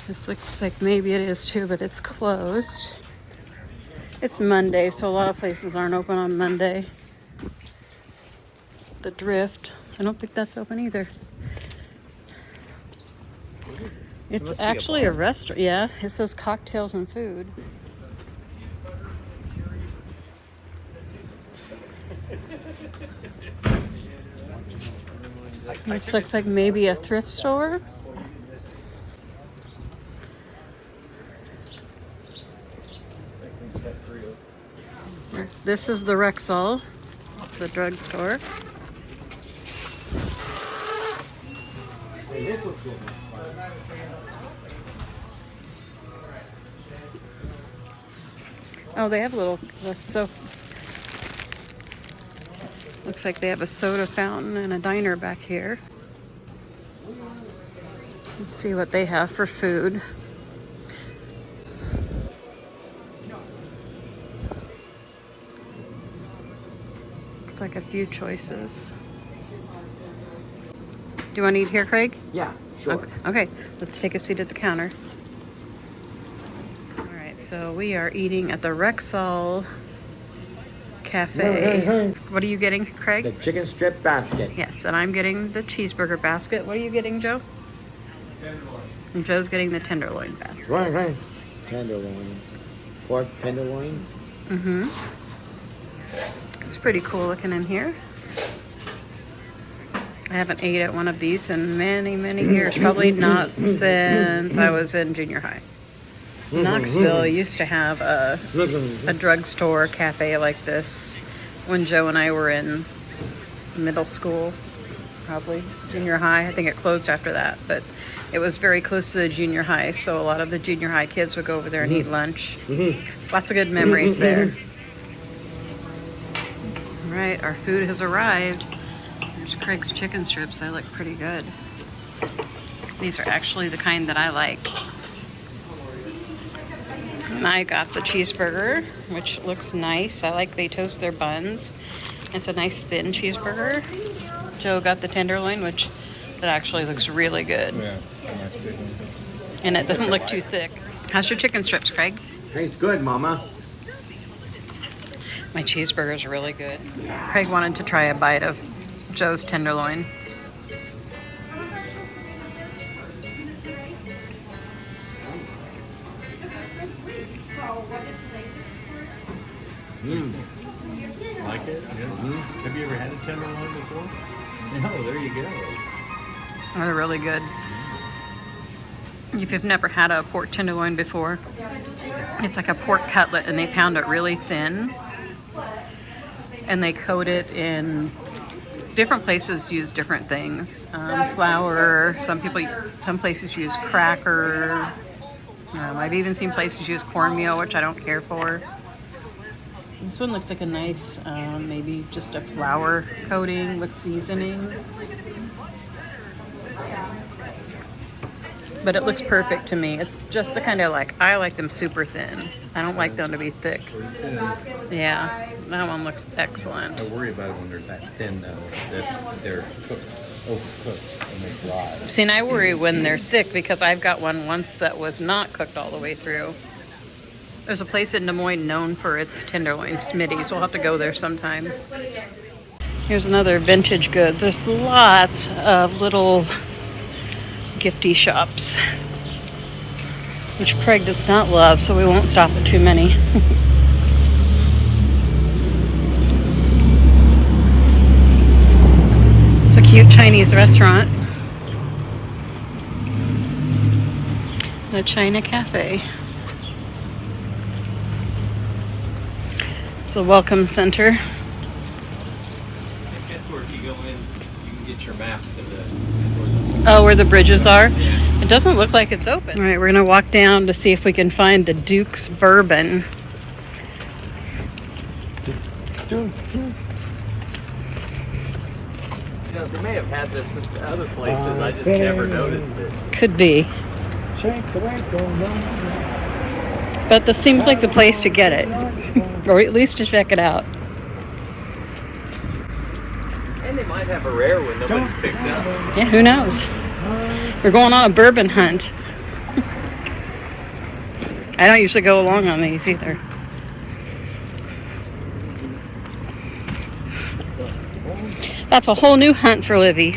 Speaker 2: This looks like maybe it is too, but it's closed. It's Monday, so a lot of places aren't open on Monday. The Drift, I don't think that's open either. It's
Speaker 3: must be a
Speaker 2: actually a
Speaker 3: bar.
Speaker 2: restaurant. Yeah, it says cocktails and food. This looks like maybe a thrift store. This is the Rexall, the drugstore. Oh, they have looks like they have a soda fountain and a diner back here. Let's see what they have for food. Looks like a few choices. Do you want to eat here, Craig?
Speaker 1: Yeah, sure.
Speaker 2: Okay, let's take a seat at the counter. All right, so we are eating at the Rexall Cafe. What are you getting, Craig?
Speaker 1: The chicken strip basket.
Speaker 2: Yes, and I'm getting the cheeseburger basket. What are you getting, Joe?
Speaker 3: Tenderloin.
Speaker 2: And Joe's getting the tenderloin basket.
Speaker 1: Right. Tenderloins. Pork tenderloins.
Speaker 2: Mm-hmm. It's pretty cool looking in here. I haven't ate at one of these in many, many years. Probably not since I was in junior high. Knoxville used to have a drugstore cafe like this when Joe and I were in middle school, probably junior high. I think it closed after that, but it was very close to the junior high, so a lot of the junior high kids would go over there and eat lunch. Lots of good memories there. All right, our food has arrived. There's Craig's chicken strips. They look pretty good. These are actually the kind that I like. And I got the cheeseburger, which looks nice. I like they toast their buns. It's a nice thin cheeseburger. Joe got the tenderloin, which that actually looks really good.
Speaker 3: Yeah, nice big one.
Speaker 2: And it doesn't look too thick. How's your chicken strips, Craig?
Speaker 1: Tastes good, Mama.
Speaker 2: My cheeseburger's really good. Craig wanted to try a bite of Joe's tenderloin.
Speaker 3: Like it? Yeah. Have you ever had a tenderloin before? No, there you go.
Speaker 2: They're really good. If you've never had a pork tenderloin before, it's like a pork cutlet and they pound it really thin. And they coat it in different places use different things. Flour, some places use cracker. I've even seen places use cornmeal, which I don't care for. This one looks like a nice, maybe just a flour coating with seasoning. But it looks perfect to me. It's just the kind of I like them super thin. I don't like them to be thick. Yeah, that one looks excellent.
Speaker 3: I worry about it when they're that thin, though, that they're cooked, overcooked, and they dry.
Speaker 2: See, and I worry when they're thick because I've got one once that was not cooked all the way through. There's a place in Des Moines known for its tenderloin, Smitty's. We'll have to go there sometime. Here's another vintage goods. There's lots of little gifty shops, which Craig does not love, so we won't stop at too many. It's a cute Chinese restaurant. And a China cafe. It's the Welcome Center.
Speaker 3: Guess where if you go in, you can get your map to the...
Speaker 2: Oh, where the bridges are?
Speaker 3: Yeah.
Speaker 2: It doesn't look like it's open. All right, we're going to walk down to see if we can find the Duke's Bourbon.
Speaker 3: They may have had this in other places. I just never noticed it.
Speaker 2: Could be. But this seems like the place to get it. Or at least to check it out.
Speaker 3: And they might have a rare one nobody's picked up.
Speaker 2: Yeah, who knows? We're going on a bourbon hunt. I don't usually go along on these either. That's a whole new hunt for Livy.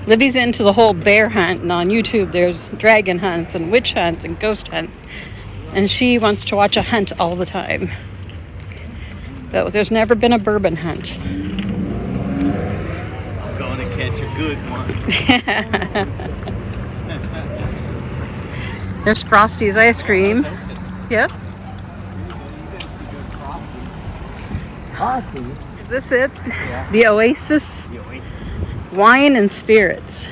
Speaker 2: Livy's into the whole bear hunt, and on YouTube there's dragon hunts and witch hunts and ghost hunts. And she wants to watch a hunt all the time. But there's never been a bourbon hunt.
Speaker 3: I'm going to catch a good one.
Speaker 2: There's Frosty's ice cream. Yep.
Speaker 1: Frosties.
Speaker 2: Is this it? Yeah. The Oasis Wine and Spirits.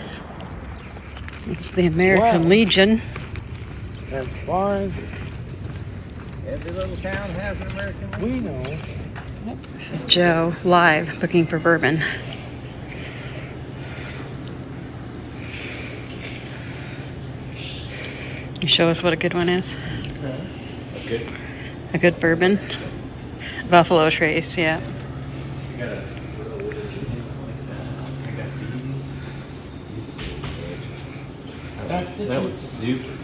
Speaker 2: It's the American Legion.
Speaker 1: As far as
Speaker 3: Every little town has an American Legion.
Speaker 1: we know.
Speaker 2: This is Joe live looking for bourbon. You show us what a good one is.
Speaker 3: Good.
Speaker 2: A good bourbon. Buffalo Trace, yeah.
Speaker 3: I got these. That was super good.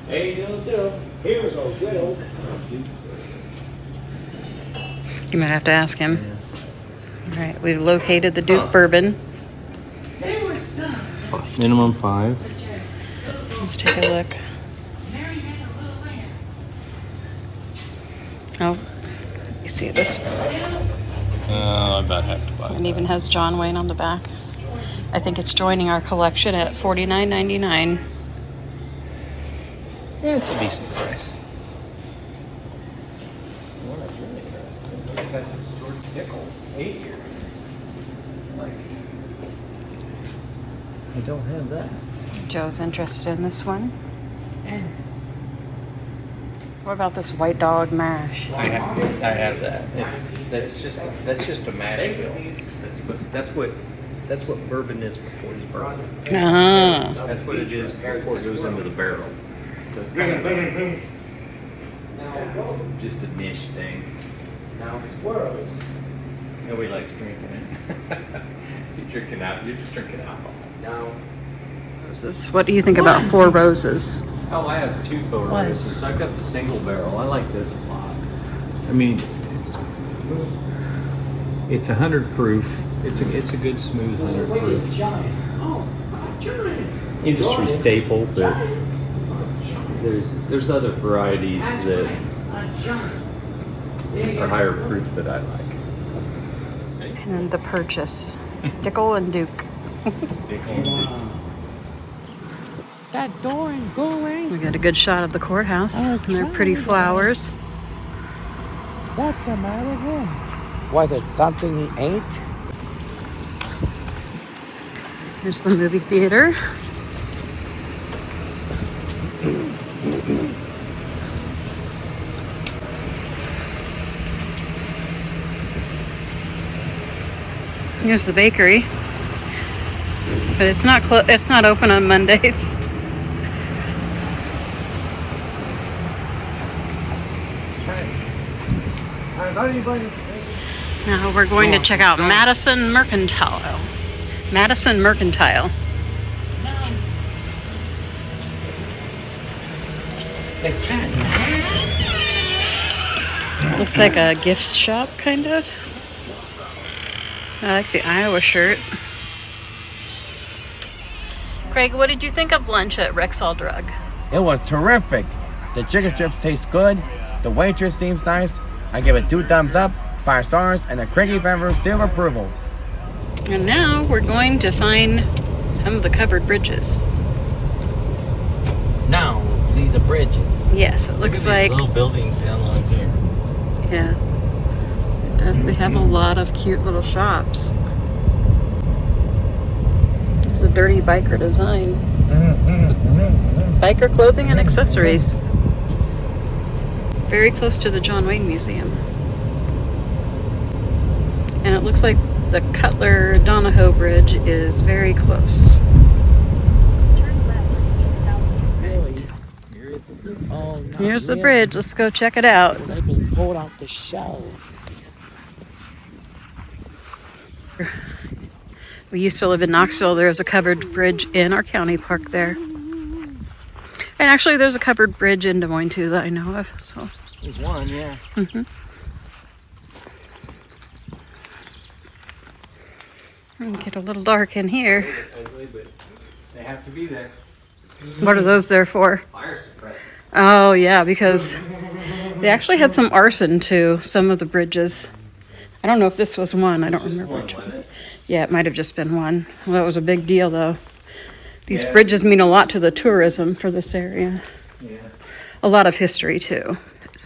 Speaker 1: Hey, do. Here's a good old.
Speaker 2: You might have to ask him. All right, we've located the Duke Bourbon.
Speaker 3: Minimum 5.
Speaker 2: Let's take a look. Oh, you see this?
Speaker 3: I about have to buy
Speaker 2: It even has John Wayne on the back. I think it's joining our collection at $49.99.
Speaker 3: Yeah, it's a decent price.
Speaker 1: I don't have that.
Speaker 2: Joe's interested in this one. What about this white dog mash?
Speaker 3: I have that. That's just a mash bill. That's what bourbon is before it's bourbon.
Speaker 2: Ah,
Speaker 3: That's what it is before it goes into the barrel. So it's kind of it's just a niche thing.
Speaker 1: Now squirrels.
Speaker 3: Nobody likes drinking it. You're just drinking alcohol.
Speaker 1: Now.
Speaker 2: roses. What do you think about Four Roses?
Speaker 3: Oh, I have 2 Four Roses. I've got the single barrel. I like this a lot. I mean, it's 100 proof. It's a good smooth 100 proof. Industry staple, but there's other varieties that are higher proof that I like.
Speaker 2: And then the Purchase, Dickel and Duke.
Speaker 4: That door ain't going.
Speaker 2: We got a good shot of the courthouse and their pretty flowers.
Speaker 4: What's the matter with him? Was it something he ate?
Speaker 2: Here's the movie theater. Here's the bakery, but it's not open on Mondays. Now we're going to check out Madison Mercantile. Madison Mercantile. Looks like a gift shop, kind of. I like the Iowa shirt. Craig, what did you think of lunch at Rexall Drug?
Speaker 4: It was terrific. The chicken strips taste good. The waitress seems nice. I give it 2 thumbs up, 5 stars, and a Craigie Fever seal of approval.
Speaker 2: And now we're going to find some of the covered bridges.
Speaker 4: Now, see the bridges.
Speaker 2: Yes, it looks like,
Speaker 3: little buildings down along here.
Speaker 2: yeah. They have a lot of cute little shops. There's a dirty biker design. Biker clothing and accessories. Very close to the John Wayne Museum. And it looks like the Cutler Donahoe Bridge is very close.
Speaker 6: Turn left on East South Street.
Speaker 4: Really? Oh, not
Speaker 2: Here's the
Speaker 4: really.
Speaker 2: bridge. Let's go check it out.
Speaker 4: They've been pulled off the shelves.
Speaker 2: We used to live in Knoxville. There's a covered bridge in our county park there. And actually, there's a covered bridge in Des Moines, too, that I know of. So.
Speaker 4: There's one, yeah.
Speaker 2: It'll get a little dark in here.
Speaker 3: But they have to be there.
Speaker 2: What are those there for?
Speaker 3: Fire suppressant.
Speaker 2: Oh, yeah, because they actually had some arson to some of the bridges. I don't know if this was one. I don't remember which one. Yeah, it might have just been one. Well, that was a big deal, though. These bridges mean a lot to the tourism for this area.
Speaker 3: Yeah.
Speaker 2: A lot of history, too.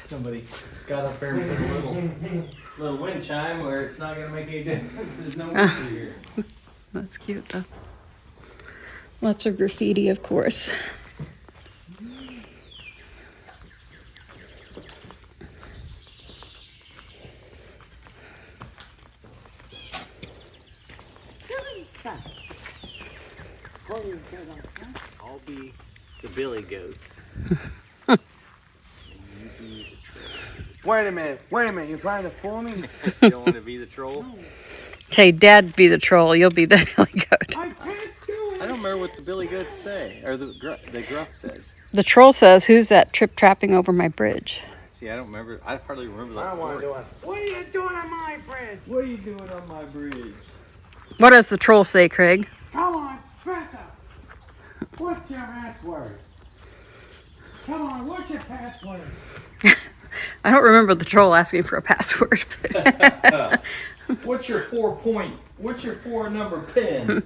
Speaker 3: Somebody got up there and put a little wind chime where it's not going to make any difference. There's no wind through here.
Speaker 2: That's cute, though. Lots of graffiti, of course.
Speaker 3: I'll be the billy goats.
Speaker 4: Wait a minute, you're trying to fool me?
Speaker 3: You don't want to be the troll?
Speaker 2: Okay, Dad be the troll. You'll be the billy goat.
Speaker 4: I can't do it.
Speaker 3: I don't remember what the Billy Goats say, or the Gruff says.
Speaker 2: The troll says, "Who's that trip trapping over my bridge?"
Speaker 3: See, I don't remember. I hardly remember that
Speaker 4: I want to
Speaker 3: story.
Speaker 4: do it. What are you doing on my bridge?
Speaker 3: What are you doing on my bridge?
Speaker 2: What does the troll say, Craig?
Speaker 4: Come on, express up. What's your password? Come on, what's your password?
Speaker 2: I don't remember the troll asking for a password.
Speaker 3: What's your 4-number pin?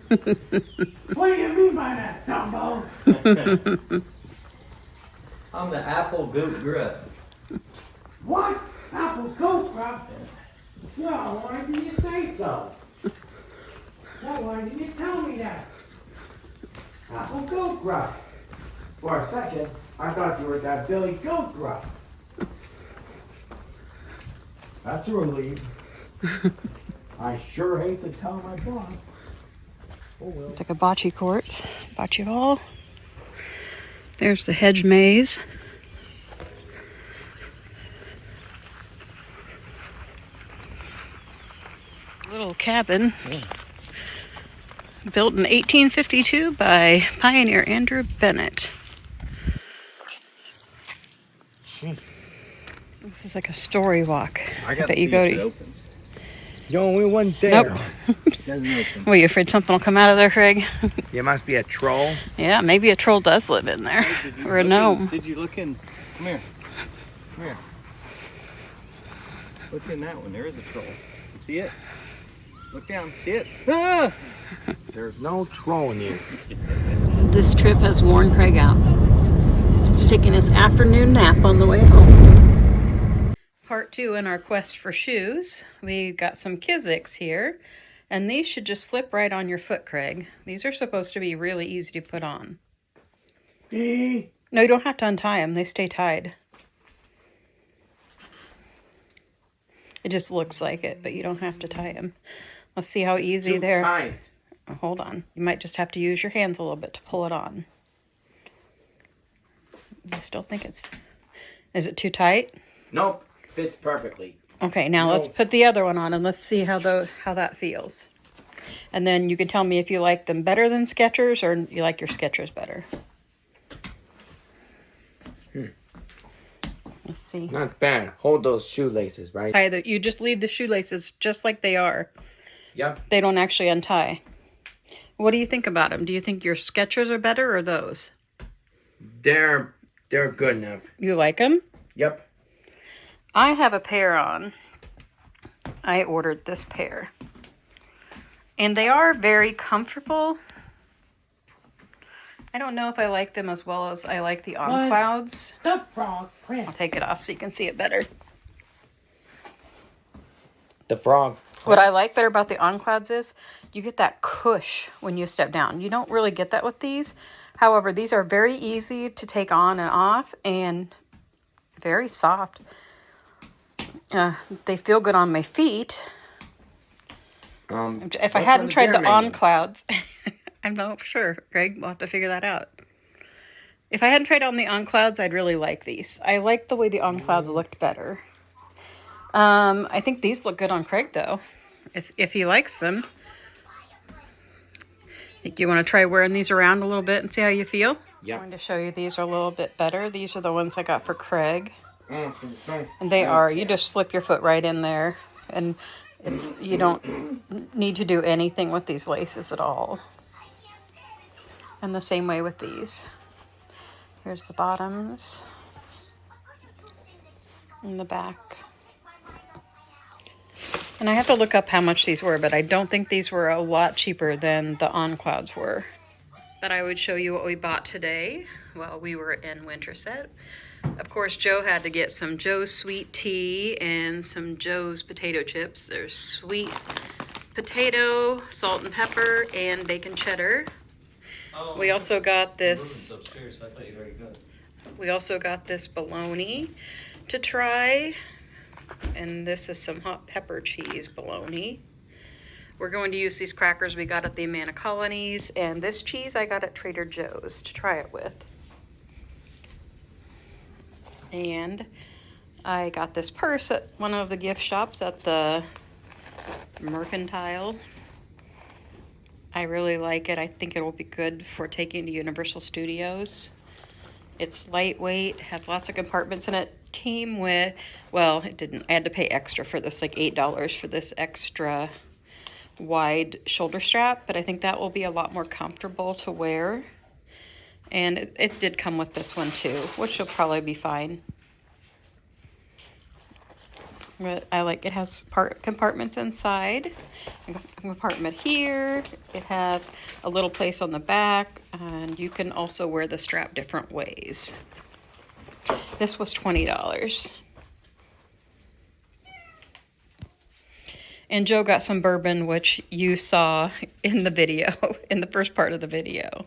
Speaker 4: What do you mean by that, Dumbo?
Speaker 3: I'm the Apple Goat Gruff.
Speaker 4: What? Apple Goat Gruff? No, why didn't you say so? No, why didn't you tell me that? Apple Goat Gruff. For a second, I thought you were that Billy Goat Gruff. That's a relief. I sure hate to tell my boss. Oh well.
Speaker 2: It's like a bocce court, bocce ball. There's the hedge maze. Little cabin. Built in 1852 by pioneer Andrew Bennett. This is like a story walk.
Speaker 3: I got
Speaker 2: bet you go to.
Speaker 3: opens.
Speaker 4: Yo, we went there.
Speaker 2: Nope.
Speaker 3: It doesn't open.
Speaker 2: Were you afraid something will come out of there, Craig?
Speaker 4: You must be a troll.
Speaker 2: Yeah, maybe a troll does live in there. Or a gnome.
Speaker 3: Did you look in? Come here. Come here. Look in that one. There is a troll. You see it? Look down. See it? Ah!
Speaker 4: There's no troll in here.
Speaker 2: This trip has worn Craig out. He's taking his afternoon nap on the way home. Part 2 in our quest for shoes. We got some Kizik's here. And these should just slip right on your foot, Craig. These are supposed to be really easy to put on. No, you don't have to untie them. They stay tied. It just looks like it, but you don't have to tie them. Let's see how easy they're.
Speaker 4: Tight.
Speaker 2: Oh, hold on. You might just have to use your hands a little bit to pull it on. I still think it's... Is it too tight?
Speaker 4: Nope. Fits perfectly.
Speaker 2: Okay, now let's put the other one on and let's see how that feels. And then you can tell me if you like them better than Skechers or you like your Skechers better. Let's see.
Speaker 4: Not bad. Hold those shoelaces, right?
Speaker 2: You just leave the shoelaces just like they are.
Speaker 4: Yep.
Speaker 2: They don't actually untie. What do you think about them? Do you think your Skechers are better or those?
Speaker 4: They're good enough.
Speaker 2: You like them?
Speaker 4: Yep.
Speaker 2: I have a pair on. I ordered this pair. And they are very comfortable. I don't know if I like them as well as I like the On Clouds.
Speaker 4: The Frog Prince.
Speaker 2: I'll take it off so you can see it better.
Speaker 4: The Frog Prince.
Speaker 2: What I like better about the On Clouds is you get that cush when you step down. You don't really get that with these. However, these are very easy to take on and off and very soft. They feel good on my feet. If I hadn't tried the On Clouds, I'm not sure, Greg. We'll have to figure that out. If I hadn't tried on the On Clouds, I'd really like these. I like the way the On Clouds looked better. I think these look good on Craig, though, if he likes them. Think you want to try wearing these around a little bit and see how you feel?
Speaker 4: Yeah.
Speaker 2: I'm going to show you these are a little bit better. These are the ones I got for Craig.
Speaker 4: And
Speaker 2: they are. You just slip your foot right in there. And you don't need to do anything with these laces at all. And the same way with these. Here's the bottoms. And the back. And I have to look up how much these were, but I don't think these were a lot cheaper than the On Clouds were. But I would show you what we bought today while we were in Winterset. Of course, Joe had to get some Joe's sweet tea and some Joe's potato chips. There's sweet potato, salt and pepper, and bacon cheddar.
Speaker 3: Oh,
Speaker 2: we also got this.
Speaker 3: Upstairs. I thought you already got it.
Speaker 2: We also got this bologna to try, and this is some hot pepper cheese bologna. We're going to use these crackers we got at the Amana Colonies, and this cheese I got at Trader Joe's to try it with. And I got this purse at one of the gift shops at the Mercantile. I really like it. I think it will be good for taking to Universal Studios. It's lightweight, has lots of compartments in it. Came with, well, it didn't. I had to pay extra for this, like $8 for this extra wide shoulder strap, but I think that will be a lot more comfortable to wear. And it did come with this one too, which will probably be fine. But I like it has compartments inside, a compartment here. It has a little place on the back, and you can also wear the strap different ways. This was $20. And Joe got some bourbon, which you saw in the video, in the first part of the video.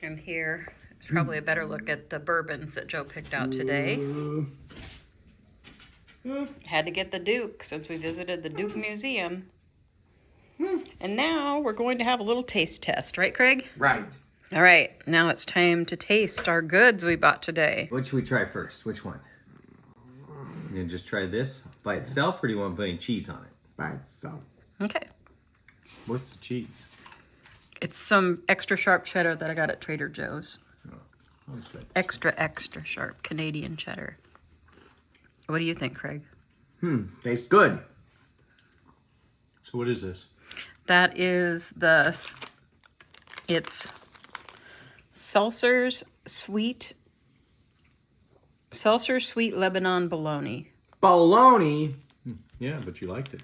Speaker 2: And here is probably a better look at the bourbons that Joe picked out today. Had to get the Duke since we visited the Duke Museum. And now we're going to have a little taste test, right, Craig?
Speaker 3: Right.
Speaker 2: All right, now it's time to taste our goods we bought today.
Speaker 3: What should we try first? Which one? You gonna just try this by itself, or do you want to put any cheese on it?
Speaker 4: By itself.
Speaker 2: Okay.
Speaker 3: What's the cheese?
Speaker 2: It's some extra sharp cheddar that I got at Trader Joe's. Extra sharp Canadian cheddar. What do you think, Craig?
Speaker 4: Tastes good.
Speaker 3: So what is this?
Speaker 2: That is it's Seltzer's sweet Lebanon bologna.
Speaker 4: Bologna.
Speaker 3: Yeah, but you liked it.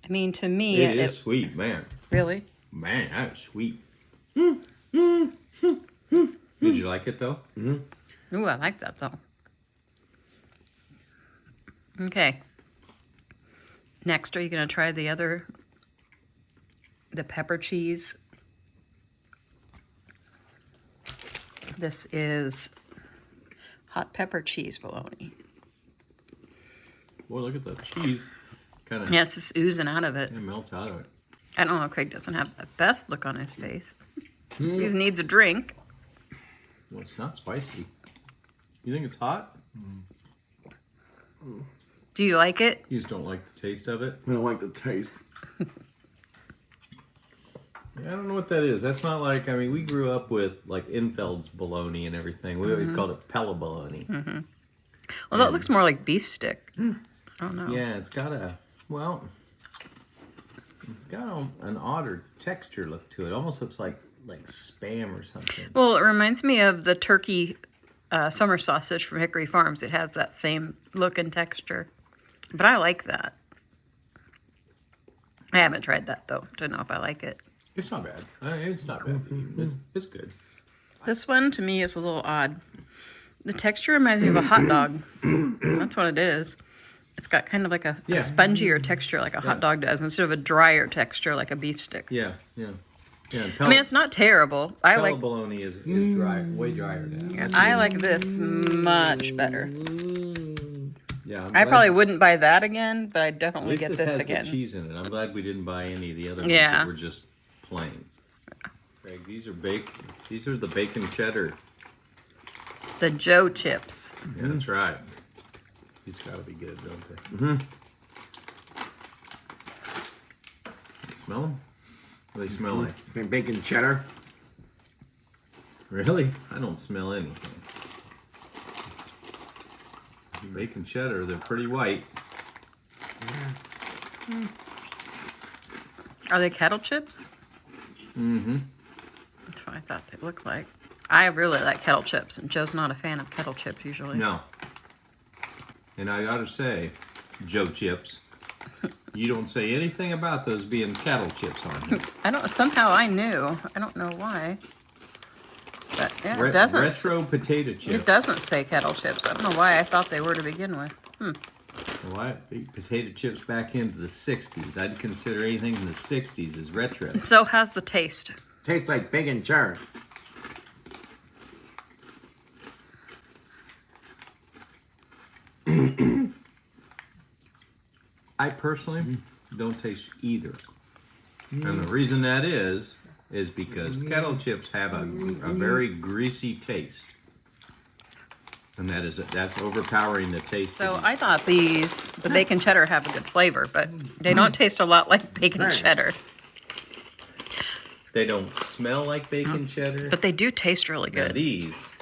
Speaker 2: I mean, to me,
Speaker 3: It is sweet, man.
Speaker 2: Really?
Speaker 3: Man, that is sweet. Did you like it though?
Speaker 2: Ooh, I like that though. Okay. Next, are you going to try the pepper cheese? This is hot pepper cheese bologna.
Speaker 3: Boy, look at the cheese. Kind of
Speaker 2: Yeah, it's just oozing out of it.
Speaker 3: melts out of it.
Speaker 2: I don't know, Craig doesn't have the best look on his face. He needs a drink.
Speaker 3: Well, it's not spicy. You think it's hot?
Speaker 2: Do you like it?
Speaker 3: You just don't like the taste of it?
Speaker 4: I don't like the taste.
Speaker 3: Yeah, I don't know what that is. That's not like, I mean, we grew up with like Infeld's bologna and everything. We always called it Pella bologna.
Speaker 2: Well, that looks more like beef stick. I don't know.
Speaker 3: Yeah, it's got an odder texture look to it. Almost looks like Spam or something.
Speaker 2: Well, it reminds me of the turkey summer sausage from Hickory Farms. It has that same look and texture. But I like that. I haven't tried that, though. Don't know if I like it.
Speaker 3: It's not bad. It's not bad. It's good.
Speaker 2: This one, to me, is a little odd. The texture reminds me of a hot dog. That's what it is. It's got kind of like a spongier texture like a hot dog does, instead of a drier texture like a beef stick.
Speaker 3: Yeah.
Speaker 2: I mean, it's not terrible. I like
Speaker 3: bologna is dry, way drier now.
Speaker 2: I like this much better.
Speaker 3: Yeah,
Speaker 2: I probably wouldn't buy that again, but I'd
Speaker 3: at
Speaker 2: definitely
Speaker 3: least
Speaker 2: get
Speaker 3: this
Speaker 2: this
Speaker 3: has
Speaker 2: again.
Speaker 3: the cheese in it. I'm glad we didn't buy any of the other ones
Speaker 2: Yeah.
Speaker 3: that were just plain. Craig, these are These are the bacon cheddar.
Speaker 2: The Joe chips.
Speaker 3: Yeah, that's right. These gotta be good, don't they? Smell them? What do they smell like?
Speaker 4: Bacon cheddar.
Speaker 3: Really? I don't smell anything. Bacon cheddar, they're pretty white.
Speaker 2: Are they kettle chips? That's what I thought they looked like. I really like kettle chips, and Joe's not a fan of kettle chips usually.
Speaker 3: No. And I gotta say, Joe chips, you don't say anything about those being cattle chips on you.
Speaker 2: Somehow I knew. I don't know why. But yeah, it doesn't.
Speaker 3: Retro potato chips.
Speaker 2: It doesn't say kettle chips. I don't know why I thought they were to begin with.
Speaker 3: Well, I ate potato chips back into the 60s. I'd consider anything in the 60s as retro.
Speaker 2: So how's the taste?
Speaker 4: Tastes like bacon cheddar.
Speaker 3: I personally don't taste either. And the reason that is because kettle chips have a very greasy taste. And that's overpowering the taste.
Speaker 2: So I thought the bacon cheddar have a good flavor, but they don't taste a lot like bacon cheddar.
Speaker 3: They don't smell like bacon cheddar.
Speaker 2: But they do taste really
Speaker 3: Now
Speaker 2: good.
Speaker 3: these,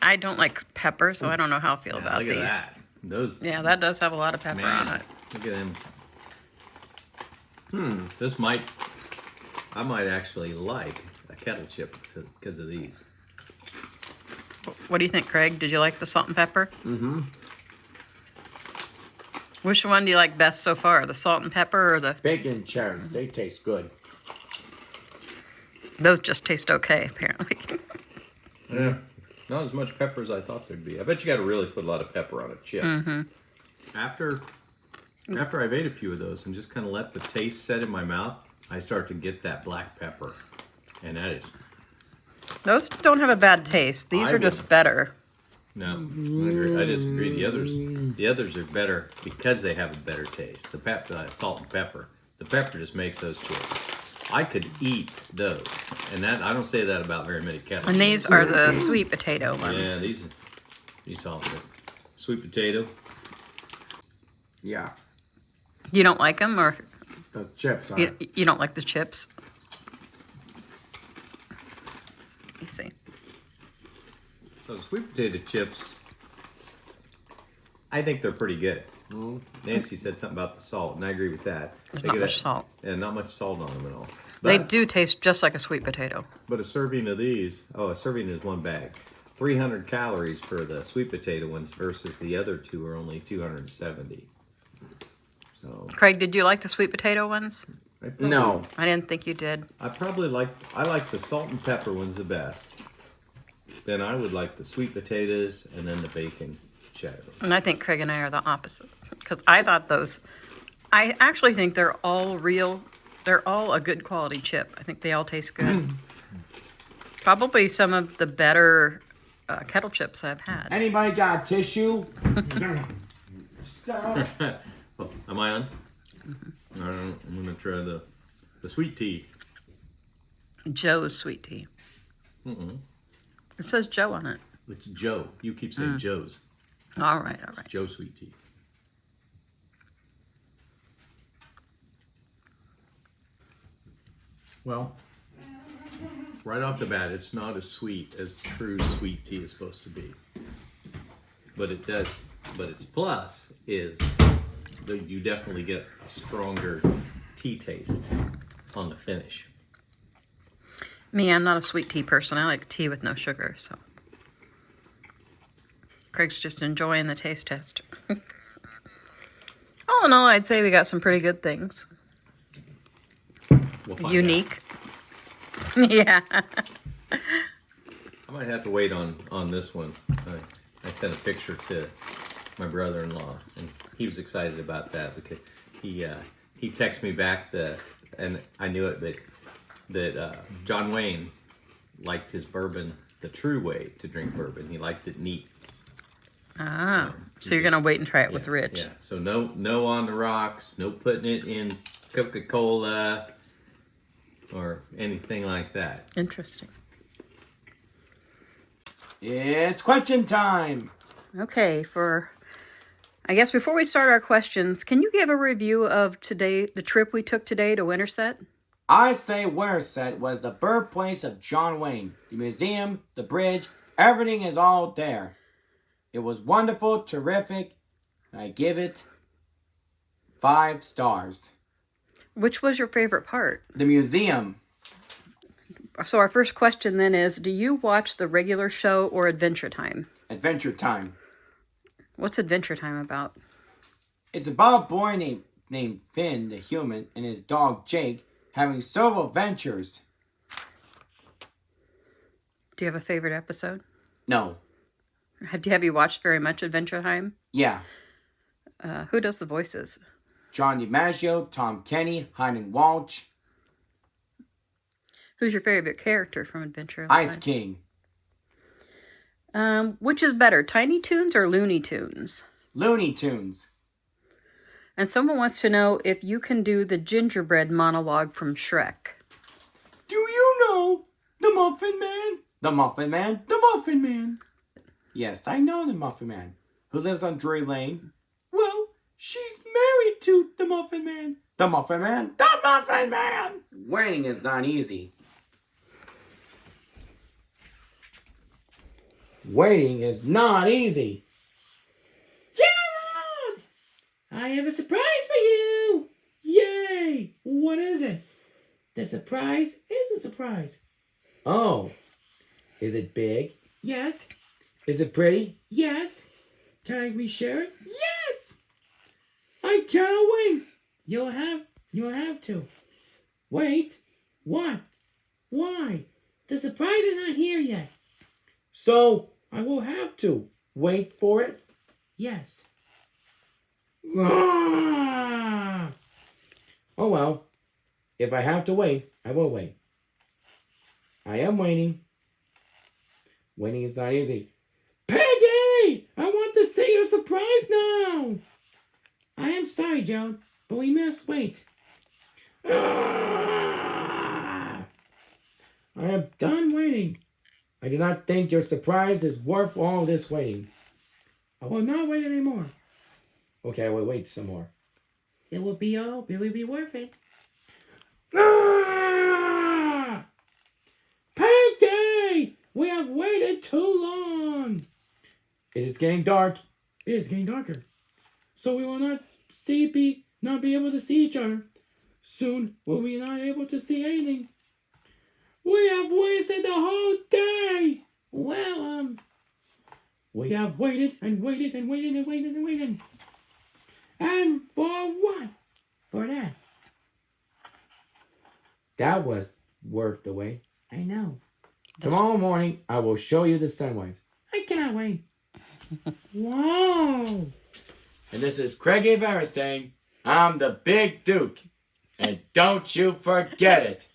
Speaker 2: I don't like pepper, so I don't know how I feel about
Speaker 3: look
Speaker 2: these.
Speaker 3: at that. Those,
Speaker 2: Yeah, that does have a lot of pepper
Speaker 3: man,
Speaker 2: on it.
Speaker 3: look at them. This I might actually like a kettle chip because of these.
Speaker 2: What do you think, Craig? Did you like the salt and pepper?
Speaker 4: Mm-hmm.
Speaker 2: Which one do you like best so far? The salt and pepper or the...
Speaker 4: Bacon cheddar, they taste good.
Speaker 2: Those just taste okay, apparently.
Speaker 3: Yeah, not as much pepper as I thought there'd be. I bet you got to really put a lot of pepper on a chip. After I've ate a few of those and just kind of let the taste set in my mouth, I start to get that black pepper, and that is
Speaker 2: Those don't have a bad taste. These are just better.
Speaker 3: no. I disagree. The others are better because they have a better taste. The salt and pepper. The pepper just makes those chips. I could eat those, and that I don't say that about very many kettle.
Speaker 2: And these are the sweet potato ones.
Speaker 3: Yeah, these all good. Sweet potato.
Speaker 4: Yeah,
Speaker 2: You don't like them, or
Speaker 4: the chips are.
Speaker 2: you don't like the chips? Let's see.
Speaker 3: So sweet potato chips, I think they're pretty good. Nancy said something about the salt, and I agree with that.
Speaker 2: There's
Speaker 3: Think
Speaker 2: not
Speaker 3: of
Speaker 2: much
Speaker 3: that-
Speaker 2: salt.
Speaker 3: Yeah, not much salt on them at all.
Speaker 2: They
Speaker 3: But-
Speaker 2: do taste just like a sweet potato.
Speaker 3: But a serving of these, a serving is one bag. 300 calories for the sweet potato ones versus the other two are only 270. So
Speaker 2: Craig, did you like the sweet potato ones?
Speaker 3: I probably-
Speaker 4: No.
Speaker 2: I didn't think you did.
Speaker 3: I like the salt and pepper ones the best. Then I would like the sweet potatoes and then the bacon cheddar.
Speaker 2: And I think Craig and I are the opposite. Because I thought those... I actually think they're all real. They're all a good quality chip. I think they all taste good. Probably some of the better kettle chips I've had.
Speaker 4: Anybody got a tissue? Stop.
Speaker 3: Oh, am I on? All right, I'm gonna try the sweet tea.
Speaker 2: Joe's sweet tea. It says Joe on it.
Speaker 3: It's Joe. You keep saying Joe's.
Speaker 2: All right, all right.
Speaker 3: Joe sweet tea. Well, right off the bat, it's not as sweet as true sweet tea is supposed to be. But it does. But its plus is that you definitely get a stronger tea taste on the finish.
Speaker 2: Me, I'm not a sweet tea person. I like tea with no sugar, so. Craig's just enjoying the taste test. All in all, I'd say we got some pretty good things.
Speaker 3: We'll find
Speaker 2: Unique. Yeah.
Speaker 3: out. I might have to wait on this one. I sent a picture to my brother-in-law, and he was excited about that because he texted me back and I knew it, but that John Wayne liked his bourbon the true way to drink bourbon. He liked it neat.
Speaker 2: Ah, so you're gonna wait and try it with Rich.
Speaker 3: Yeah. So no on the rocks, no putting it in Coca-Cola or anything like that.
Speaker 2: Interesting.
Speaker 4: It's question time.
Speaker 2: Okay, I guess before we start our questions, can you give a review of the trip we took today to Winterset?
Speaker 4: I say Winterset was the birthplace of John Wayne. The museum, the bridge, everything is all there. It was wonderful, terrific, and I give it 5 stars.
Speaker 2: Which was your favorite part?
Speaker 4: The museum.
Speaker 2: So our first question then is, do you watch the regular show or Adventure Time?
Speaker 4: Adventure Time.
Speaker 2: What's Adventure Time about?
Speaker 4: It's about a boy named Finn, the human, and his dog Jake having several adventures.
Speaker 2: Do you have a favorite episode?
Speaker 4: No.
Speaker 2: Have you watched very much Adventure Time?
Speaker 4: Yeah.
Speaker 2: Who does the voices?
Speaker 4: John DiMaggio, Tom Kenny, Hyden Walsh,
Speaker 2: Who's your favorite character from Adventure
Speaker 4: Ice
Speaker 2: Time?
Speaker 4: King.
Speaker 2: Which is better, Tiny Toons or Looney Tunes?
Speaker 4: Looney Tunes.
Speaker 2: And someone wants to know if you can do the gingerbread monologue from Shrek.
Speaker 4: Do you know the Muffin Man? The Muffin Man? The Muffin Man. Yes, I know the Muffin Man. Who lives on Drury Lane? Well, she's married to the Muffin Man. The Muffin Man. The Muffin Man.
Speaker 1: Waiting is not easy. Waiting is not easy.
Speaker 4: Gerald! I have a surprise for you. Yay! What is it? The surprise is a surprise.
Speaker 1: Oh, is it big?
Speaker 4: Yes.
Speaker 1: Is it pretty?
Speaker 4: Yes. Can we share it? Yes. I can't wait. You'll have to. Wait. What? Why? The surprise is not here yet.
Speaker 1: So I will have to wait for it.
Speaker 4: Yes.
Speaker 1: Ah! Oh well. If I have to wait, I will wait. I am waiting. Waiting is not easy.
Speaker 4: Peggy! I want to see your surprise now. I am sorry, Joan, but we must wait.
Speaker 1: Ah! I am done waiting. I do not think your surprise is worth all this waiting.
Speaker 4: I will not wait anymore.
Speaker 1: Okay, I will wait some more.
Speaker 4: It will be worth it.
Speaker 1: Ah!
Speaker 4: Peggy! We have waited too long.
Speaker 1: It is getting dark.
Speaker 4: It is getting darker, so we will not be able to see each other. Soon we'll be not able to see anything. We have wasted the whole day. Well, we have waited and waited and waited and waited and waited. And for what? For that.
Speaker 1: That was worth the wait.
Speaker 4: I know.
Speaker 1: Tomorrow morning, I will show you the sunrise.
Speaker 4: I cannot wait. Wow.
Speaker 1: And this is Craig Avera saying, I'm the Big Duke. And don't you forget it.